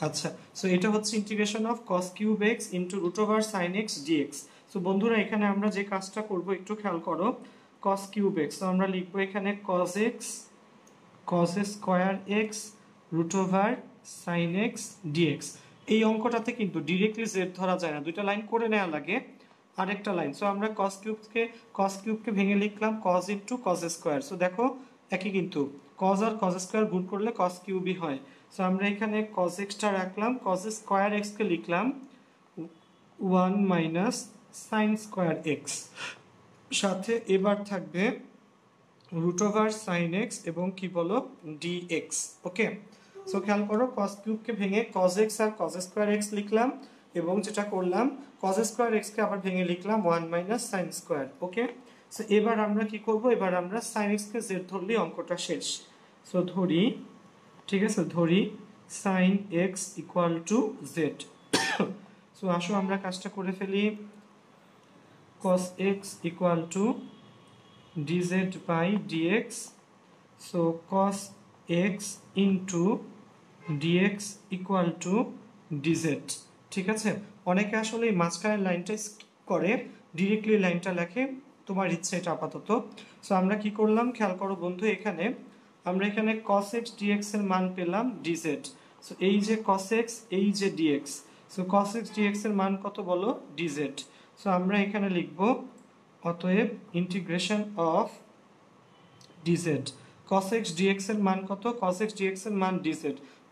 আচ্ছা, সো এটা হচ্ছে integration of cos cube x into root over sin x dx। So বন্ধুরা এখানে আমরা যে কাজটা করব একটু খেয়াল করো, cos কিউব x, তো আমরা লিখবো এখানে cos x cos square x root over sin x dx। এই অঙ্কটাতে কিন্তু ডিরেক্টলি জেড ধরা যায় না, দুইটা লাইন করে নেওয়া লাগে, আরেকটা লাইন। সো আমরা কস কিউবকে ভেঙে লিখলাম cos into cos square. So দেখো একই কিন্তু, কজ আর কজ স্কোয়ার গুণ করলে কস কিউবই হয়। সো আমরা এখানে কজ এক্সটা রাখলাম, কজ স্কোয়ার এক্সকে লিখলাম 1 মাইনাস সাইন স্কোয়ার এক্স, সাথে এবার থাকবে রুট ওভার সাইন এক্স এবং কি বলো ডি এক্স। ওকে, সো খেয়াল করো কস কিউবকে ভেঙে কজ এক্স আর কজ স্কোয়ার এক্স লিখলাম, এবং যেটা করলাম কজ স্কোয়ার এক্সকে আবার ভেঙে লিখলাম 1 মাইনাস সাইন স্কোয়ার। ওকে, সো এবার আমরা কি করব, এবার আমরা সাইন এক্সকে জেড ধরলেই অঙ্কটা শেষ। সো ধরি, ঠিক আছে, ধরি sine x equal to z. So আসো আমরা কাজটা করে ফেলি, cos x equal to dz by dx. So cos x into dx equal to dz. ঠিক আছে, অনেকে আসলে এই মাঝখানের লাইনটা স্কিপ করে, ডিরেক্টলি লাইনটা লেখে, তোমার ইচ্ছে এটা আপাতত। সো আমরা কি করলাম খেয়াল করো বন্ধু, এখানে আমরা এখানে cos x dx এর মান পেলাম dz। সো এই যে cos x, এই যে dx, so cos x dx এর মান কত বলো, dz। সো আমরা এখানে লিখব অতএব integration of dz, cos x dx এর মান কত, cos x dx এর মান dz,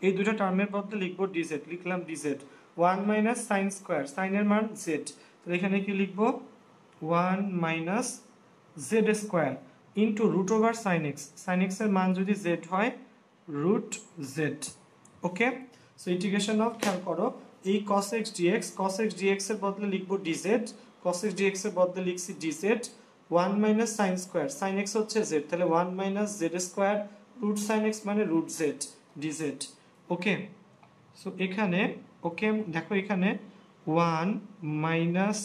এই দুটো টার্মের বদলে লিখব dz, লিখলাম dz। 1 মাইনাস সাইন স্কোয়ার, সাইনের মান z, তো এখানে কি লিখব 1 minus z square into root over sine x, sine x এর মান যদি z হয় root z. Okay, so integration of, খেয়াল করো এই cos x dx, cos x dx এর বদলে লিখব dz, cos x dx এর বদলে লিখছি dz, 1 minus sine square, sine x হচ্ছে z, তাহলে 1 minus z square root sine x মানে root z dz। Okay, so এখানে ওকে দেখো এখানে 1 minus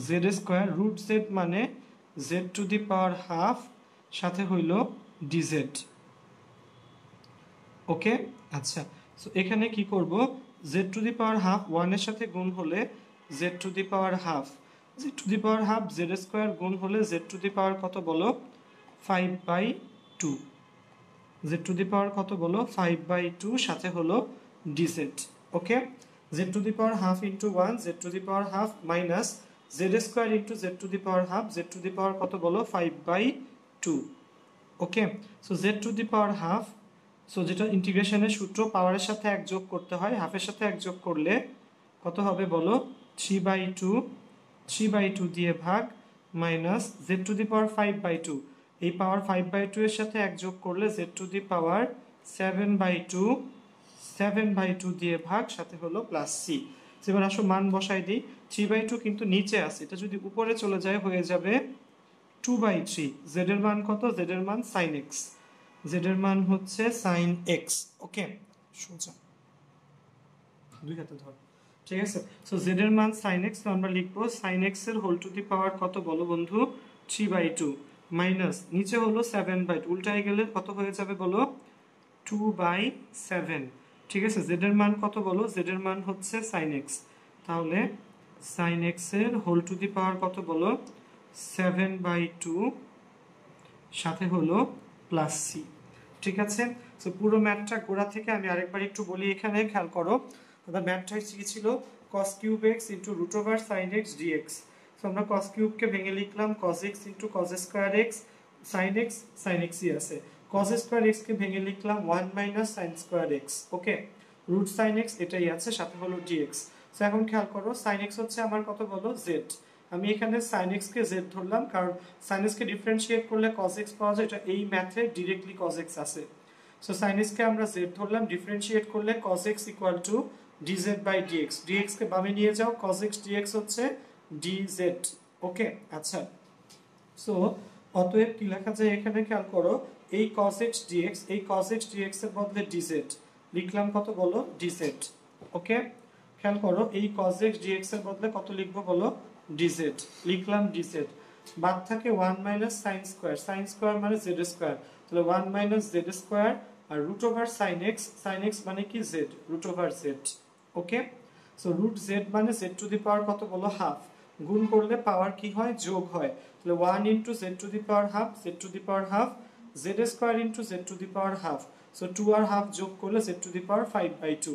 z square root z মানে z to the power half, সাথে হইল dz। ওকে, আচ্ছা, সো এখানে কি করব, z to the power half 1 এর সাথে গুণ হলে z to the power half, z to the power half Z square গুণ হলে z টু দি পাওয়ার কত বলো 5/2, z টু দি পাওয়ার কত বলো 5/2, সাথে হলো dz। Okay, z to the power half into 1, z to the power half minus z square into z to the power half, z to the power কত বলো 5/2। Okay, so z to the power half, so যেটা ইন্টিগ্রেশনের সূত্র, পাওয়ারের সাথে এক যোগ করতে হয়, হাফের সাথে এক যোগ করলে কত হবে বলো 3/2, 3/2 দিয়ে ভাগ মাইনাস z টু দি পাওয়ার 5/2, এই পাওয়ার 5/2 এর সাথে এক যোগ করলে z টু দি পাওয়ার 7/2, 7/2 দিয়ে ভাগ, সাথে হলো প্লাস c। এবার আসো মান বসাই দিই, 3/2 কিন্তু নিচে আছে, এটা যদি উপরে চলে যায় হয়ে যাবে 2/3। z এর মান কত, z এর মান sin x, z এর মান হচ্ছে sin x। ওকে, সোজা দুই হাতে ধর, ঠিক আছে। সো z এর মান sin x, তো আমরা লিখবো sin x এর হোল টু দি পাওয়ার কত বলো বন্ধু 3/2 মাইনাস নিচে হলো 7/2, উল্টায় গেলে কত হয়ে যাবে বলো 2/7। ঠিক আছে, z এর মান কত বলো, z এর মান হচ্ছে sin x, তাহলে sin x এর হোল টু দি পাওয়ার কত বলো 7/2, সাথে হলো প্লাস c। ঠিক আছে, সো পুরো ম্যাথটা গোড়া থেকে আমি আরেকবার একটু বলি, এখানে খেয়াল করো আমাদের ম্যাথটা কি ছিল, cos cube x into root over sine x dx। So আমরা cos কিউবকে ভেঙে লিখলাম cos x into cos square x, sin x ই আছে, cos স্কোয়ার x কে ভেঙে লিখলাম 1 minus sine square x। Okay, root sine x এটাই আছে, সাথে হলো dx। সো এখন খেয়াল করো sin x হচ্ছে আমার কত বলো z, আমি এখানে sin x কে z ধরলাম, কারণ sin x কে ডিফারেন্সিয়েট করলে cos x পাওয়া যায়, এটা এই ম্যাথে ডিরেক্টলি cos x আছে। সো sin x কে আমরা z ধরলাম, ডিফারেন্সিয়েট করলে cos x equal to dz by dx, dx কে বামে নিয়ে যাও, cos x dx হচ্ছে dz। ওকে, আচ্ছা, সো অতএব কি লেখা যায় এখানে খেয়াল করো, এই cos x dx, এই cos x dx এর বদলে dz লিখলাম কত বলো dz। ওকে, খেয়াল করো এই cos x dx এর বদলে কত লিখবো বলো dz, লিখলাম dz, বাদ থাকে 1 minus sine square, sine square মানে z স্কোয়ার, তাহলে 1 মাইনাস z স্কোয়ার আর রুট ওভার সাইন x মানে কি z, root over z। Okay, so root z মানে z টু দি পাওয়ার কত বলো হাফ, গুণ করলে পাওয়ার কি হয় যোগ হয়, তাহলে 1 into z to the power half, z to the power half, z square into z to the power half, so 2 আর হাফ যোগ করলে z টু দি পাওয়ার 5/2।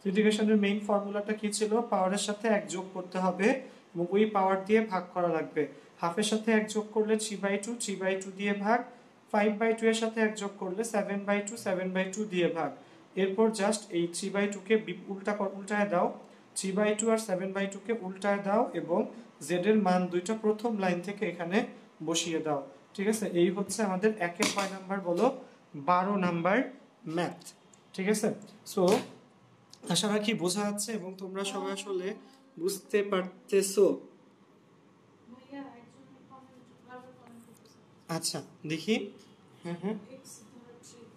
তো ইন্টিগ্রেশনের মেইন ফর্মুলাটা কি ছিল? পাওয়ারের সাথে 1 যোগ করতে হবে এবং ওই পাওয়ার দিয়ে ভাগ করা লাগবে। হাফের সাথে 1 যোগ করলে 3/2, 3/2 দিয়ে ভাগ। 5/2 এর সাথে 1 যোগ করলে 7/2, 7/2 দিয়ে ভাগ। এরপর জাস্ট এই 3/2 কে উল্টায় দাও, 3/2 আর 7/2 কে উল্টায় দাও এবং z এর মান দুইটা প্রথম লাইন থেকে এখানে বসিয়ে দাও। ঠিক আছে, এই হচ্ছে আমাদের একের 5 নাম্বার বলো 12 নাম্বার ম্যাথ। ঠিক আছে, সো আশা রাখি বোঝা যাচ্ছে এবং তোমরা সবাই আসলে বুঝতে পারতেছো। ভাইয়া একজনের কমেন্ট বারবার কমেন্ট করতেছে। আচ্ছা দেখি, হ্যাঁ হ্যাঁ এক্স ধরা ট্রিক।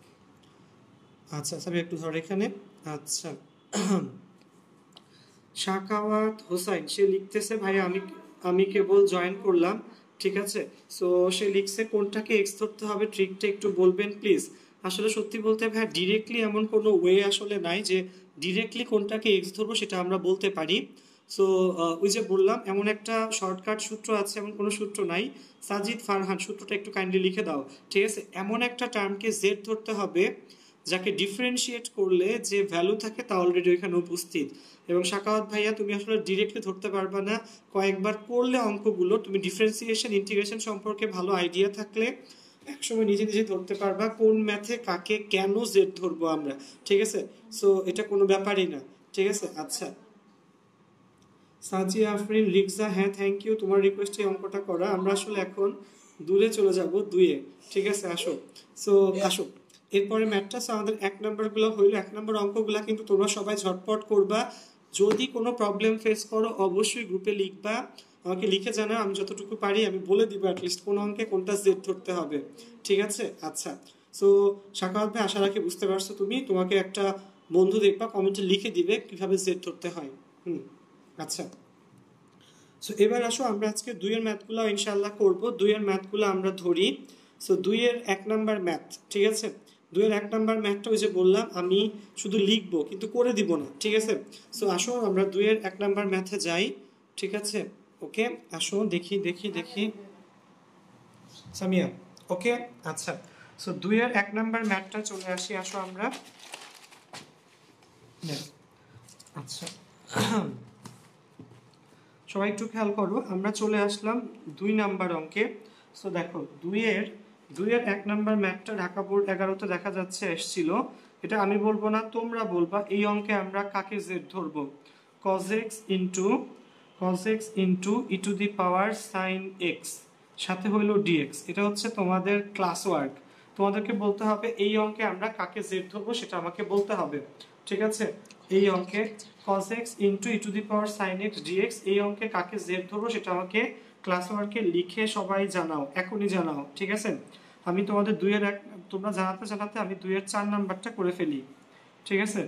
আচ্ছা সব একটু ধর এখানে। আচ্ছা শাকাওয়াত হোসাইন সে লিখতেছে ভাই আমি কেবল জয়েন করলাম। ঠিক আছে, সো সে লিখছে কোনটাকে এক্স ধরতে হবে ট্রিকটা একটু বলবেন প্লিজ। আসলে সত্যি বলতে ভাই ডিরেক্টলি এমন কোনো ওয়ে আসলে নাই যে ডিরেক্টলি কোনটাকে এক্স ধরবো সেটা আমরা বলতে পারি। সো ওই যে বললাম এমন একটা শর্টকাট সূত্র আছে, এমন কোনো সূত্র নাই। সাজিদ ফারহান সূত্রটা একটু কাইন্ডলি লিখে দাও। ঠিক আছে, এমন একটা টার্মকে জেড ধরতে হবে যাকে ডিফারেন্সিয়েট করলে যে ভ্যালু থাকে তা অলরেডি ওইখানে উপস্থিত। এবং শাকাওয়াত ভাইয়া তুমি আসলে ডিরেক্টলি ধরতে পারবা না, কয়েকবার করলে অঙ্কগুলো তুমি ডিফারেন্সিয়েশন ইন্টিগ্রেশন সম্পর্কে ভালো আইডিয়া থাকলে একসময় নিজে নিজে ধরতে পারবা কোন ম্যাথে কাকে কেন জেড ধরবো আমরা। ঠিক আছে, সো এটা কোনো ব্যাপারই না। ঠিক আছে, আচ্ছা সাজি আফরিন রিক্সা, হ্যাঁ থ্যাংক ইউ তোমার রিকোয়েস্টে অঙ্কটা করা। আমরা আসলে এখন দূরে চলে যাব দুইয়ে। ঠিক আছে আসো, সো আসো এরপরে ম্যাথটা। আমাদের 1 নাম্বারগুলো হইলো, 1 নাম্বার অঙ্কগুলা কিন্তু তোমরা সবাই ঝটপট করবা। যদি কোনো প্রবলেম ফেস করো অবশ্যই গ্রুপে লিখবা, আমাকে লিখে জানাও, আমি যতটুকু পারি আমি বলে দিব অ্যাটলিস্ট কোন অঙ্কে কোনটা জেড ধরতে হবে। ঠিক আছে, আচ্ছা সো শাকাওয়াত ভাই আশা রাখি বুঝতে পারছো তুমি। তোমাকে একটা বন্ধু দেখবা কমেন্টে লিখে দিবে কিভাবে জেড ধরতে হয়। আচ্ছা সো এবার আসো আমরা আজকে 2 এর ম্যাথগুলো ইনশাআল্লাহ করব। 2 এর ম্যাথগুলো আমরা ধরি। সো 2 এর 1 নাম্বার ম্যাথ, ঠিক আছে 2 এর 1 নাম্বার ম্যাথটা ওই যে বললাম আমি শুধু লিখবো কিন্তু করে দিব না। ঠিক আছে, সো আসো আমরা 2 এর 1 নাম্বার ম্যাথে যাই। ঠিক আছে, ওকে আসো দেখি দেখি দেখি সামিয়া, ওকে আচ্ছা সো 2 এর 1 নাম্বার ম্যাথটা চলে আসি, আসো আমরা। আচ্ছা সবাই একটু খেয়াল করো, আমরা চলে আসলাম 2 নাম্বার অঙ্কে। সো দেখো 2 এর 1 নাম্বার ম্যাথটা ঢাকা বোর্ড 11তে দেখা যাচ্ছে এসেছিল। এটা আমি বলবো না তোমরা বলবা। এই অঙ্কে আমরা কাকে জেড ধরবো? cos x into E to the power sine x সাথে হইলো dx। এটা হচ্ছে তোমাদের ক্লাস ওয়ার্ক। তোমাদেরকে বলতে হবে এই অঙ্কে আমরা কাকে জেড ধরবো সেটা আমাকে বলতে হবে। ঠিক আছে, এই অঙ্কে cos x into E to the power sine x dx এই অঙ্কে কাকে জেড ধরবো সেটা আমাকে ক্লাস ওয়ার্কে লিখে সবাই জানাও, এখনই জানাও। ঠিক আছে, আমি তোমাদের 2 এর 1 তোমরা জানাতে আমি 2 এর 4 নাম্বারটা করে ফেলি। ঠিক আছে,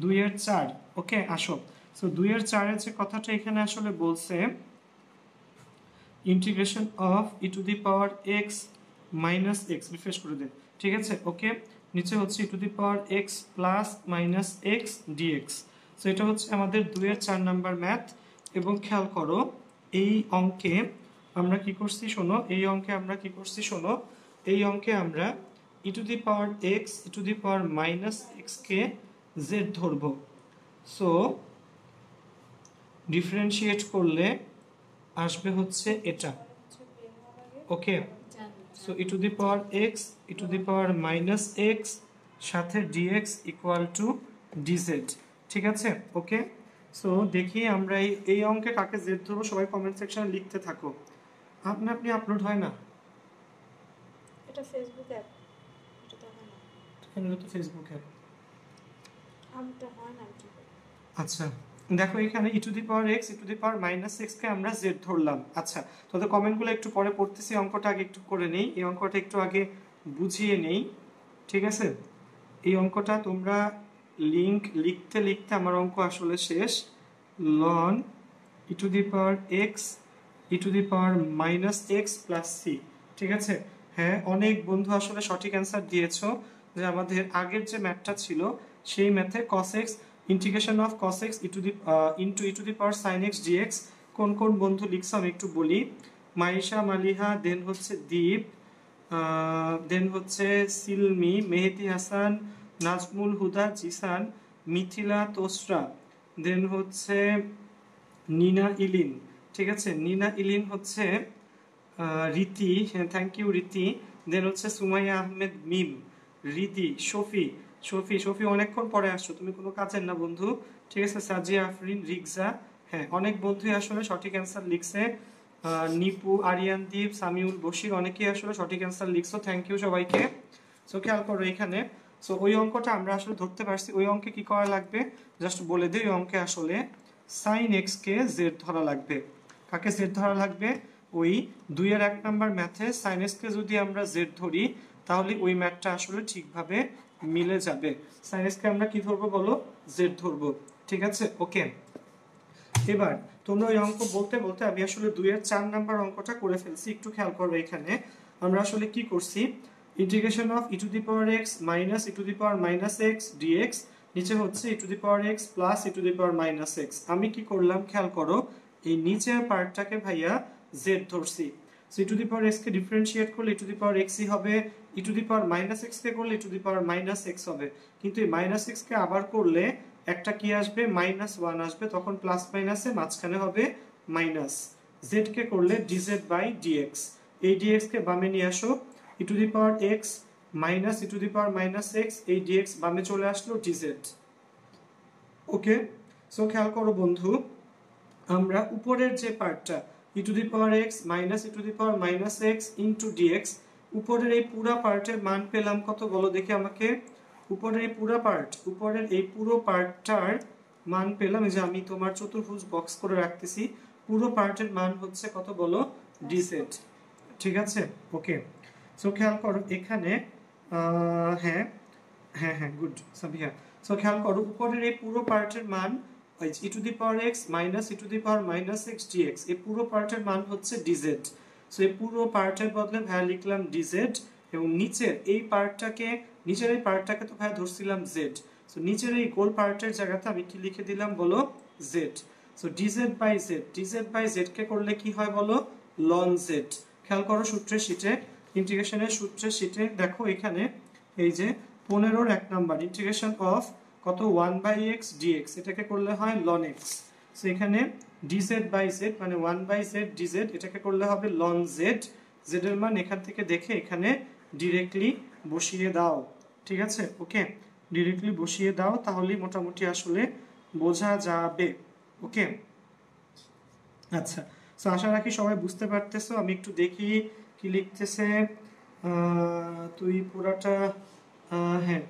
2 এর 4, ওকে আসো। সো 2 এর 4 এর যে কথাটা এখানে আসলে বলছে integration of e to the power x minus x, refresh করে দেন। ঠিক আছে, ওকে নিচে হচ্ছে e to the power x plus minus x dx. So এটা হচ্ছে আমাদের 2 এর 4 নাম্বার ম্যাথ। এবং খেয়াল করো এই অঙ্কে আমরা কি করছি শোনো, এই অঙ্কে আমরা কি করছি শোনো, এই অঙ্কে আমরা e to the power x e to the power minus x কে জেড ধরবো। সো ডিফারেন্সিয়েট করলে আসবে হচ্ছে এটা, okay so e to the power x e to the power minus x সাথে ডিএক্স ইকুয়াল টু ডিজেড। ঠিক আছে, ওকে সো দেখি আমরা এই অঙ্কে কাকে জেড ধরবো। সবাই কমেন্ট সেকশনে লিখতে থাকো। আপনি আপলোড হয় না, এটা ফেসবুক অ্যাপ, এটা তো হয় না। এখানে তো ফেসবুক অ্যাপ, আমটা হয় না কি? আচ্ছা দেখো এখানে e to the power x e to the power minus x কে আমরা জেড ধরলাম। আচ্ছা তোদের কমেন্টগুলো একটু পরে পড়তেছি, অঙ্কটা আগে একটু করে নেই, এই অঙ্কটা একটু আগে বুঝিয়ে নেই। ঠিক আছে, এই অঙ্কটা তোমরা লিংক লিখতে লিখতে আমার অঙ্ক আসলে শেষ। Ln e to the power x e to the power minus x plus c. ঠিক আছে, হ্যাঁ অনেক বন্ধু আসলে সঠিক অ্যান্সার দিয়েছো যে আমাদের আগের যে ম্যাথটা ছিল সেই ম্যাথে cos x integration of cos x into E to the power sin x dx কোন কোন বন্ধু লিখছো আমি একটু বলি। মাইশা মালিহা, দেন হচ্ছে দীপ, দেন হচ্ছে সিলমি, মেহেদি হাসান, নাজমুল হুদা, জিসান, মিথিলা তোসরা, দেন হচ্ছে নিনা ইলিন, ঠিক আছে, নিনা ইলিন হচ্ছে রীতি, হ্যাঁ থ্যাংক ইউ রীতি, দেন হচ্ছে সুমাইয়া আহমেদ মিম, রিদি, শফি, শফি অনেকক্ষণ পরে আসছো, তুমি কোনো কাজের না বন্ধু, ঠিক আছে, সাজিয়া আফরিন, রিগজা, হ্যাঁ অনেক বন্ধুই আসলে সঠিক অ্যান্সার লিখছে, নিপু, আরিয়ানদীপ, সামিউল, বশির, অনেকেই আসলে সঠিক অ্যান্সার লিখছো, থ্যাংক ইউ সবাইকে। সো খেয়াল করো এখানে, সো ওই অঙ্কটা আমরা আসলে ধরতে পারছি, ওই অঙ্কে কি করা লাগবে জাস্ট বলে দিই, ওই অঙ্কে আসলে সাইন এক্স কে জেড ধরা লাগবে। কাকে জেড ধরা লাগবে? ওই 2-1 নাম্বার ম্যাথে সাইন এক্স কে যদি আমরা জেড ধরি তাহলে ওই ম্যাথটা আসলে ঠিকভাবে মিলে যাবে। সাইন এক্স কে আমরা কি ধরবো বলো? জেড ধরবো, ঠিক আছে, ওকে। এবার তোমরা ওই অঙ্ক বলতে বলতে আমি আসলে 2-4 নাম্বার অঙ্কটা করে ফেলছি, একটু খেয়াল করবে এখানে আমরা আসলে কি করছি, integration of e to the power x minus e to the power minus x dx, নিচে হচ্ছে e to the power x plus e to the power minus x. আমি কি করলাম খেয়াল করো, এই নিচের পার্টটাকে ভাইয়া জেড ধরছি, so e to the power x কে ডিফারেন্সিয়েট করলে ই টু দি পাওয়ার এক্সই হবে, e to the power minus x কে করলে e to the power minus x হবে, কিন্তু এই মাইনাস এক্স কে আবার করলে একটা কি আসবে, -1 আসবে, তখন প্লাস মাইনাসে মাঝখানে হবে মাইনাস, জেড কে করলে ডিজেড বাই ডিএক্স, এই ডিএক্স কে বামে নিয়ে আসো, e to the power x minus e to the power minus x, এই ডিএক্স বামে চলে আসলো ডিজেড, ওকে। সো খেয়াল করো বন্ধু, আমরা উপরের যে পার্টটা e to the power x minus e to the power minus x into dx, উপরের এই পুরো পার্টের মান পেলাম কত বলো দেখি আমাকে, উপরের এই পুরো পার্ট, উপরের এই পুরো পার্টটার মান পেলাম, এই যে আমি তোমার চতুর্ভুজ বক্স করে রাখতেছি, পুরো পার্টের মান হচ্ছে কত বলো, ডিজেড, ঠিক আছে, ওকে। সো খেয়াল করো এখানে হ্যাঁ হ্যাঁ হ্যাঁ গুড সাবিহা। সো খেয়াল করো উপরের এই পুরো পার্টের মান e to the power x minus e to the power minus x dx, এই পুরো পার্টের মান হচ্ছে ডিজেড, সো এই পুরো পার্টের বদলে ভাইয়া লিখলাম ডিজেড, এবং নিচের এই পার্টটাকে, নিচের এই পার্টটাকে তো ভাইয়া ধরছিলাম জেড, সো নিচের এই গোল পার্টের জায়গাতে আমি কি লিখে দিলাম বলো, Z, so D Z by Z, D Z by Z কে করলে কি হয় বলো, লন জেড। খেয়াল করো সূত্রের শীটে, ইন্টিগ্রেশনের সূত্রের শীটে দেখো এখানে এই যে 15-1 নাম্বার ইন্টিগ্রেশন অফ কত 1/x dx, এটাকে করলে হয় ln x, সো এখানে dz বাই z মানে 1/z dz, এটাকে করলে হবে ln z, z এর মান এখান থেকে দেখে এখানে ডিরেক্টলি বসিয়ে দাও, ঠিক আছে, ওকে, ডিরেক্টলি বসিয়ে দাও, তাহলেই মোটামুটি আসলে বোঝা যাবে, ওকে। আচ্ছা, সো আশা রাখি সবাই বুঝতে পারতেছো, আমি একটু দেখি কি লিখতেছে, তুই পুরাটা, হ্যাঁ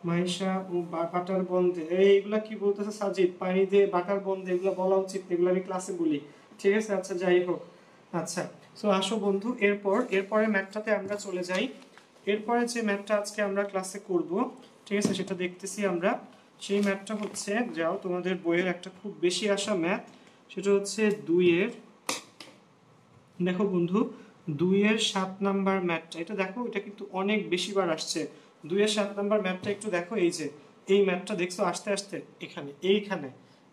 মাইশা ও বাটার বন্ধে, এইগুলা কি বলতেছে সাজিদ, পানি দিয়ে বাটার বন্ধে, এগুলো বলা উচিত, এগুলো আমি ক্লাসে বলি, ঠিক আছে, আচ্ছা যাই হোক। আচ্ছা, সো আসো বন্ধু, এরপরে ম্যাথটাতে আমরা চলে যাই, এরপরে যে ম্যাথটা আজকে আমরা ক্লাসে করব, ঠিক আছে, সেটা দেখতেছি আমরা, সেই ম্যাথটা হচ্ছে, যাও তোমাদের বইয়ের একটা খুব বেশি আসা ম্যাথ, সেটা হচ্ছে 2-এর, দেখো বন্ধু 2-এর 7 নাম্বার ম্যাথটা, এটা দেখো, এটা কিন্তু অনেক বেশিবার আসছে, 2-এর 7 নাম্বার ম্যাথটা একটু দেখো, এই যে এই ম্যাথটা দেখছো আস্তে আস্তে এখানে, এইখানে,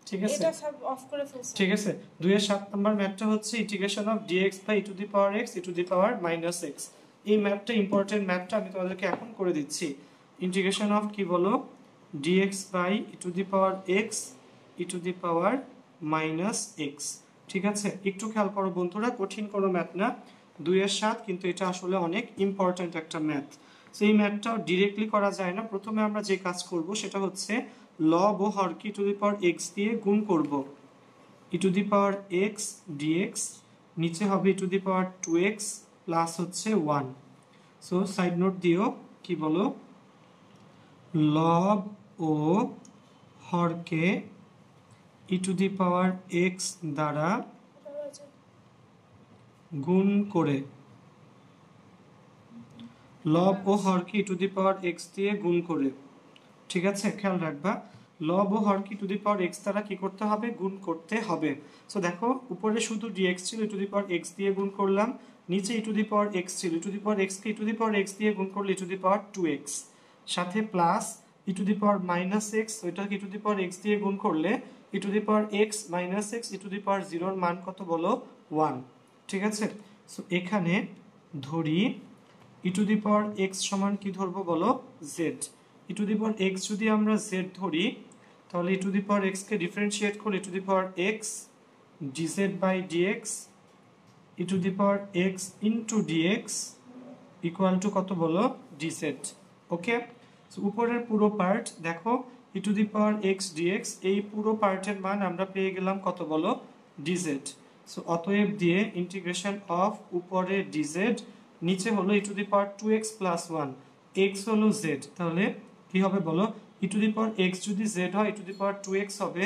ঠিক আছে, এটা সব অফ করে ফেলছি, ঠিক আছে, 2-এর 7 নাম্বার ম্যাথটা হচ্ছে integration of dx by e to the power x e to the power minus x, এই ম্যাথটা ইম্পর্টেন্ট ম্যাথটা আমি তোমাদেরকে এখন করে দিচ্ছি, ইন্টিগ্রেশন অফ কি বলো, dx by e to the power x e to the power minus x, ঠিক আছে, একটু খেয়াল করো বন্ধুরা, কঠিন কোনো ম্যাথ না, 2-এর 7, কিন্তু এটা আসলে অনেক ইম্পর্টেন্ট একটা ম্যাথ, সো এই ম্যাথটাও ডিরেক্টলি করা যায় না, প্রথমে আমরা যে কাজ করব সেটা হচ্ছে লব ও হরকে ই টু দি পাওয়ার x দিয়ে গুণ করব, e to the power x dx, নিচে হবে e to the power 2x plus হচ্ছে 1, সো সাইড নোট দিও, কি বলো, লব ও হরকে ই টু দি পাওয়ার x দ্বারা গুণ করে, লব ও হরকে ই টু দি পাওয়ার x দিয়ে গুণ করে, ঠিক আছে, খেয়াল রাখবা, লব ও হরকে টু দি পাওয়ার x দ্বারা কি করতে হবে, গুণ করতে হবে, সো দেখো উপরে শুধু dx ছিল, e to the power x দিয়ে গুণ করলাম, নিচে ই টু দি পাওয়ার x ছিল, e to the power x কে e to the power x দিয়ে গুণ করলে e to the power 2x, সাথে plus e to the power minus x, ওইটাকে ই টু দি পাওয়ার x দিয়ে গুণ করলে e to the power x minus x e to the power 0 এর মান কত বলো, 1, ঠিক আছে, সো এখানে ধরি ই টু দি পাওয়ার x সমান কি ধরবো বলো, z, e to the power x যদি আমরা z ধরি, তাহলে e to the power x কে ডিফারেন্সিয়েট করলে e to the power x dz by dx e to the power x into dx equal to কত বলো dz। ওকে, সো উপরের পুরো পার্ট দেখো e to the power x dx, এই পুরো পার্টের মান আমরা পেয়ে গেলাম কত বলো dz। সো অতএব দিয়ে ইন্টিগ্রেশন অফ উপরে dz, নিচে হলো e to the power 2x plus 1, x হলো z, তাহলে কি হবে বলো e to the power x যদি z হয় e to the power 2x হবে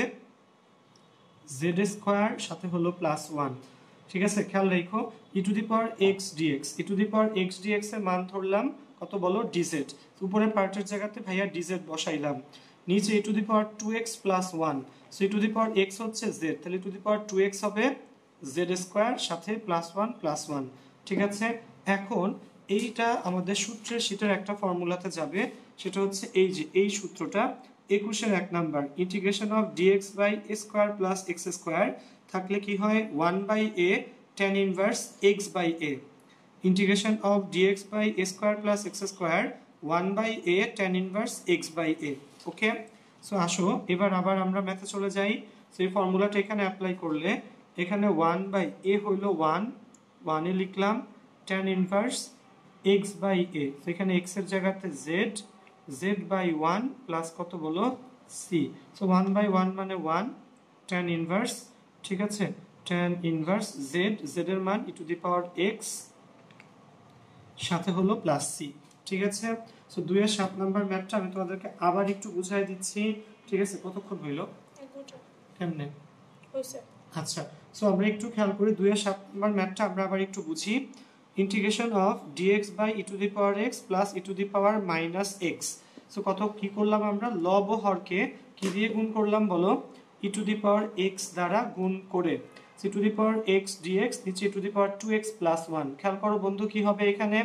z স্কয়ার সাথে হলো প্লাস 1। ঠিক আছে, খেয়াল রাখো e to the power x dx, e to the power x dx এর মান ধরলাম কত বলো dz, উপরের পার্টের জায়গাতে ভাইয়া dz বসাইলাম, নিচে e to the power 2x plus 1, so e to the power x হচ্ছে z, তাহলে e to the power 2x হবে z স্কয়ার সাথে প্লাস 1 প্লাস 1। ঠিক আছে, এখন এইটা আমাদের সূত্রের শীটের একটা ফর্মুলাতে যাবে, সেটা হচ্ছে এই যে এই সূত্রটা 21 এর 1 number, integration of dx by a square plus x square থাকলে কি হয় 1 by a tan inverse x by a, integration of dx by a square plus x square 1 by a tan inverse x by a। Okay, so আসো এবার আবার আমরা ম্যাথে চলে যাই। সো এই ফর্মুলাটা এখানে অ্যাপ্লাই করলে এখানে 1 বাই a হলো 1 এ লিখলাম tan inverse x by a, তো এখানে x এর জায়গাতে z বাই 1 প্লাস কত বলো c, সো 1 বাই 1 মানে 1 tan ইনভার্স, ঠিক আছে, tan ইনভার্স z এর মান e to the power x সাথে হলো প্লাস c। ঠিক আছে, সো 2 এর 7 নাম্বার ম্যাথটা আমি তোমাদেরকে আবার একটু বুঝাই দিচ্ছি। ঠিক আছে, কতক্ষণ হইলো কেমনে হইছে? আচ্ছা, সো আমরা একটু খেয়াল করি 2 এর 7 নাম্বার ম্যাথটা আমরা আবার একটু বুঝি। Integration of dx by e to the power x plus e to the power minus x, so কত কি করলাম আমরা লব ও হরকে কি দিয়ে গুণ করলাম বলো e to the power x দ্বারা গুণ করে, e to the power x dx নিচে e to the power 2x plus 1। খেয়াল করো বন্ধু কি হবে এখানে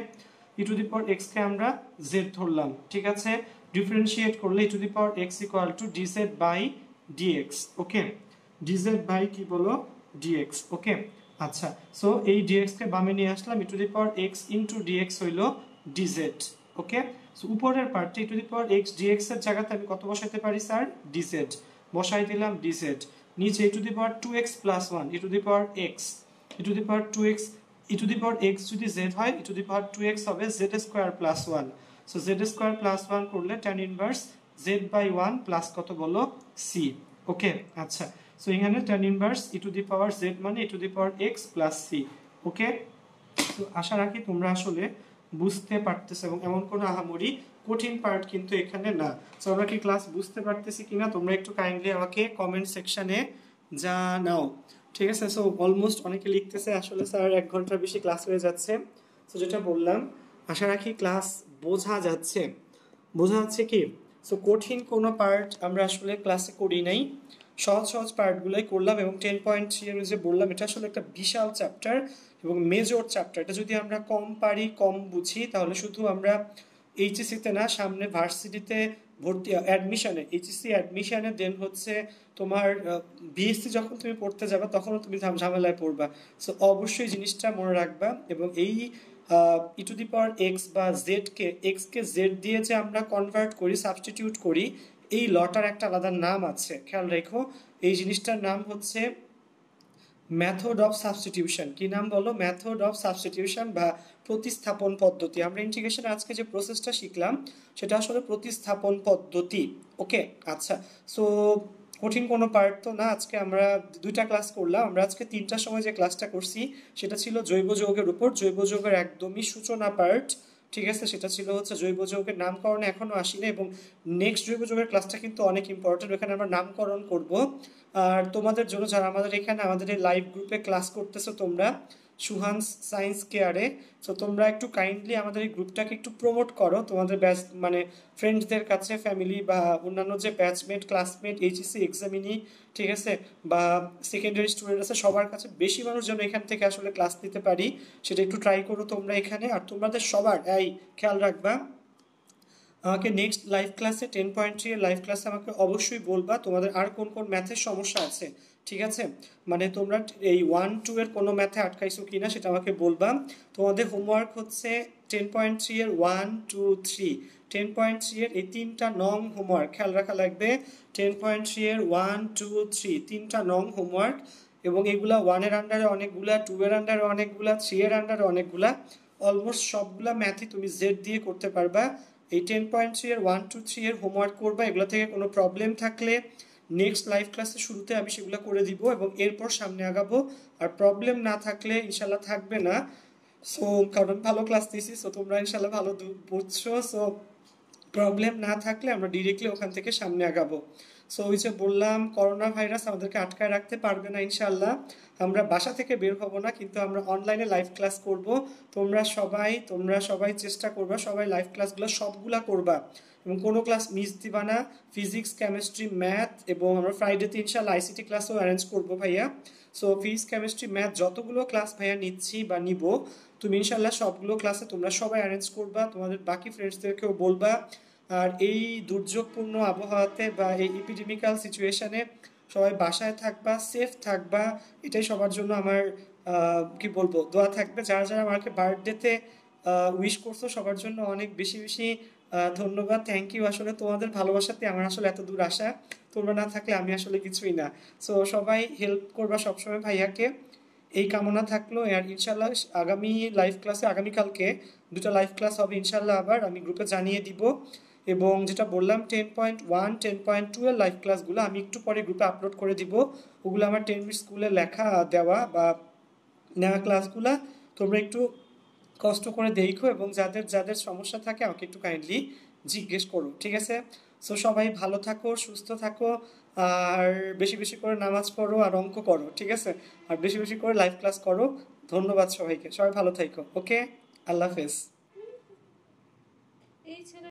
e to the power x কে আমরা z ধরলাম, ঠিক আছে, ডিফারেন্সিয়েট করলে e to the power x equal to dz by dx। Okay, dz by কি বলো dx। ওকে, আচ্ছা, সো এই dx কে বামে নিয়ে আসলাম, e to the power x into dx হইলো dz। ওকে, সো উপরের পার্টে e to the power x dx এর জায়গাতে আমি কত বসাইতে পারি স্যার dz, বসাই দিলাম dz, নিচে e to the power 2x plus 1 e to the power x, e to the power 2x e to the power x যদি z হয় e to the power 2x হবে z square plus 1, so z square plus 1 করলে tan inverse z by 1 plus কত বলো c। ওকে, আচ্ছা, সো এখানে tan inverse e to the power z মানে e to the power x plus c। ওকে, তো আশা রাখি তোমরা আসলে বুঝতে পারতেছো এবং এমন কোনো আহামরি কঠিন পার্ট কিন্তু এখানে না। সো আমরা কি ক্লাস বুঝতে পারতেছি কিনা তোমরা একটু কাইন্ডলি আমাকে কমেন্ট সেকশনে জানাও। ঠিক আছে, সো অলমোস্ট অনেকে লিখতেছে আসলে স্যার 1 ঘন্টার বেশি ক্লাস হয়ে যাচ্ছে। সো যেটা বললাম আশা রাখি ক্লাস বোঝা যাচ্ছে কি। সো কঠিন কোনো পার্ট আমরা আসলে ক্লাসে করি নাই, সহজ পার্টগুলোই করলাম এবং 10.3 আমি যে বললাম এটা আসলে একটা বিশাল চ্যাপ্টার এবং মেজর চ্যাপ্টার, এটা যদি আমরা কম পারি কম বুঝি তাহলে শুধু আমরা এইচএসসিতে না সামনে ভার্সিটিতে ভর্তি অ্যাডমিশনে এইচএসসি অ্যাডমিশনে দেন হচ্ছে তোমার বিএসসি যখন তুমি পড়তে যাবে তখনও তুমি ঝামেলায় পড়বা। সো অবশ্যই জিনিসটা মনে রাখবা এবং এই ই টু দি পাওয়ার এক্স বা এক্সকে জেড দিয়ে যে আমরা কনভার্ট করি সাবস্টিটিউট করি, এই লটার একটা আলাদা নাম আছে, খেয়াল রেখো এই জিনিসটার নাম হচ্ছে মেথড অফ সাবস্টিটিউশন। কি নাম বলো? মেথড অফ সাবস্টিটিউশন বা প্রতিস্থাপন পদ্ধতি। আমরা ইন্টিগ্রেশনে আজকে যে প্রসেসটা শিখলাম সেটা আসলে প্রতিস্থাপন পদ্ধতি। ওকে, আচ্ছা, সো কঠিন কোনো পার্ট তো না, আজকে আমরা 2টা ক্লাস করলাম। আমরা আজকে 3টার সময় যে ক্লাসটা করছি সেটা ছিল জৈব যৌগের উপর, জৈব যৌগের একদমই সূচনা পার্ট। ঠিক আছে, সেটা ছিল হচ্ছে জৈব যৌগের নামকরণে এখনো আসিনি এবং নেক্সট জৈব যৌগের ক্লাসটা কিন্তু অনেক ইম্পর্টেন্ট, ওখানে আমরা নামকরণ করব। আর তোমাদের জন্য যারা আমাদের এখানে আমাদের এই লাইভ গ্রুপে ক্লাস করতেছো তোমরা সুহান্স সায়েন্স কেয়ারে, সো তোমরা একটু কাইন্ডলি আমাদের এই গ্রুপটাকে একটু প্রমোট করো তোমাদের ব্যাচ মানে ফ্রেন্ডসদের কাছে, ফ্যামিলি বা অন্যান্য যে ব্যাচমেট ক্লাসমেট এইচএসসি এক্সামিনি, ঠিক আছে, বা সেকেন্ডারি স্টুডেন্ট আছে সবার কাছে বেশি মানুষ যেন এখান থেকে আসলে ক্লাস নিতে পারি সেটা একটু ট্রাই করো তোমরা এখানে। আর তোমাদের সবার এই খেয়াল রাখবা আমাকে নেক্সট লাইভ ক্লাসে 10.3 এর লাইভ ক্লাসে আমাকে অবশ্যই বলবা তোমাদের আর কোন কোন ম্যাথের সমস্যা আছে, ঠিক আছে? মানে তোমরা এই 1-2 এর কোনো ম্যাথে আটকাইছো কিনা সেটা আমাকে বলবা। তোমাদের হোমওয়ার্ক হচ্ছে 10.3 এর 1-2-3, 10.3 এর এই তিনটা নং হোমওয়ার্ক খেয়াল রাখা লাগবে। 10.3 এর 1-2-3 তিনটা নং হোমওয়ার্ক, এবং এগুলা 1 এর আন্ডারে অনেকগুলা, 2 এর আন্ডারে অনেকগুলা, 3 এর আন্ডারে অনেকগুলা, অলমোস্ট সবগুলা ম্যাথই তুমি জেড দিয়ে করতে পারবা। এই 10.3 এর 1-2-3 এর হোমওয়ার্ক করবা। এগুলো থেকে কোনো প্রবলেম থাকলে নেক্সট লাইভ ক্লাসের শুরুতে আমি সেগুলো করে দিব এবং এরপর সামনে আগাবো। আর প্রবলেম না থাকলে ইনশাল্লাহ থাকবে না, সো কারণ ভালো ক্লাস দিয়েছি, সো তোমরা ইনশাল্লাহ ভালো বুঝছো, সো প্রবলেম না থাকলে আমরা ডিরেক্টলি ওখান থেকে সামনে আগাবো। সো ওই যে বললাম করোনা ভাইরাস আমাদেরকে আটকায় রাখতে পারবে না ইনশাল্লাহ। আমরা বাসা থেকে বের হব না, কিন্তু আমরা অনলাইনে লাইভ ক্লাস করব। তোমরা সবাই চেষ্টা করবা, সবাই লাইভ ক্লাসগুলো সবগুলা করবা এবং কোনো ক্লাস মিস দিবা না। ফিজিক্স, কেমিস্ট্রি, ম্যাথ, এবং আমরা ফ্রাইডেতে ইনশাল্লাহ আইসিটি ক্লাসও অ্যারেঞ্জ করবো ভাইয়া। সো ফিজিক্স, কেমিস্ট্রি, ম্যাথ যতগুলো ক্লাস ভাইয়া নিচ্ছি বা নিব, তুমি ইনশাল্লাহ সবগুলো ক্লাসে তোমরা সবাই অ্যারেঞ্জ করবা, তোমাদের বাকি ফ্রেন্ডসদেরকেও বলবা। আর এই দুর্যোগপূর্ণ আবহাওয়াতে বা এই এপিডেমিক্যাল সিচুয়েশনে সবাই বাসায় থাকবা, সেফ থাকবা, এটাই সবার জন্য আমার কি বলবো দোয়া থাকবে। যারা যারা আমাকে বার্থডেতে উইশ করছো সবার জন্য অনেক বেশি বেশি ধন্যবাদ, থ্যাংক ইউ। আসলে তোমাদের ভালোবাসাতে আমার আসলে এত দূর আসা, তোমরা না থাকলে আমি আসলে কিছুই না। সো সবাই হেল্প করবা সবসময় ভাইয়াকে, এই কামনা থাকলো। আর ইনশাল্লাহ আগামী লাইভ ক্লাসে, আগামীকালকে দুটো লাইভ ক্লাস হবে ইনশাল্লাহ, আবার আমি গ্রুপে জানিয়ে দিব। এবং যেটা বললাম 10.1, 10.2 এর লাইভ ক্লাসগুলো আমি একটু পরে গ্রুপে আপলোড করে দিব। ওগুলো আমার 10 মিনিট স্কুলে লেখা দেওয়া বা নেওয়া ক্লাসগুলা, তোমরা একটু কষ্ট করে দেখো এবং যাদের যাদের সমস্যা থাকে আমাকে একটু কাইন্ডলি জিজ্ঞেস করো, ঠিক আছে? সো সবাই ভালো থাকো, সুস্থ থাকো, আর বেশি বেশি করে নামাজ পড়ো আর অঙ্ক করো, ঠিক আছে? আর বেশি বেশি করে লাইভ ক্লাস করো। ধন্যবাদ সবাইকে, সবাই ভালো থাকো, ওকে, আল্লাহ হাফেজ। এই ছেলে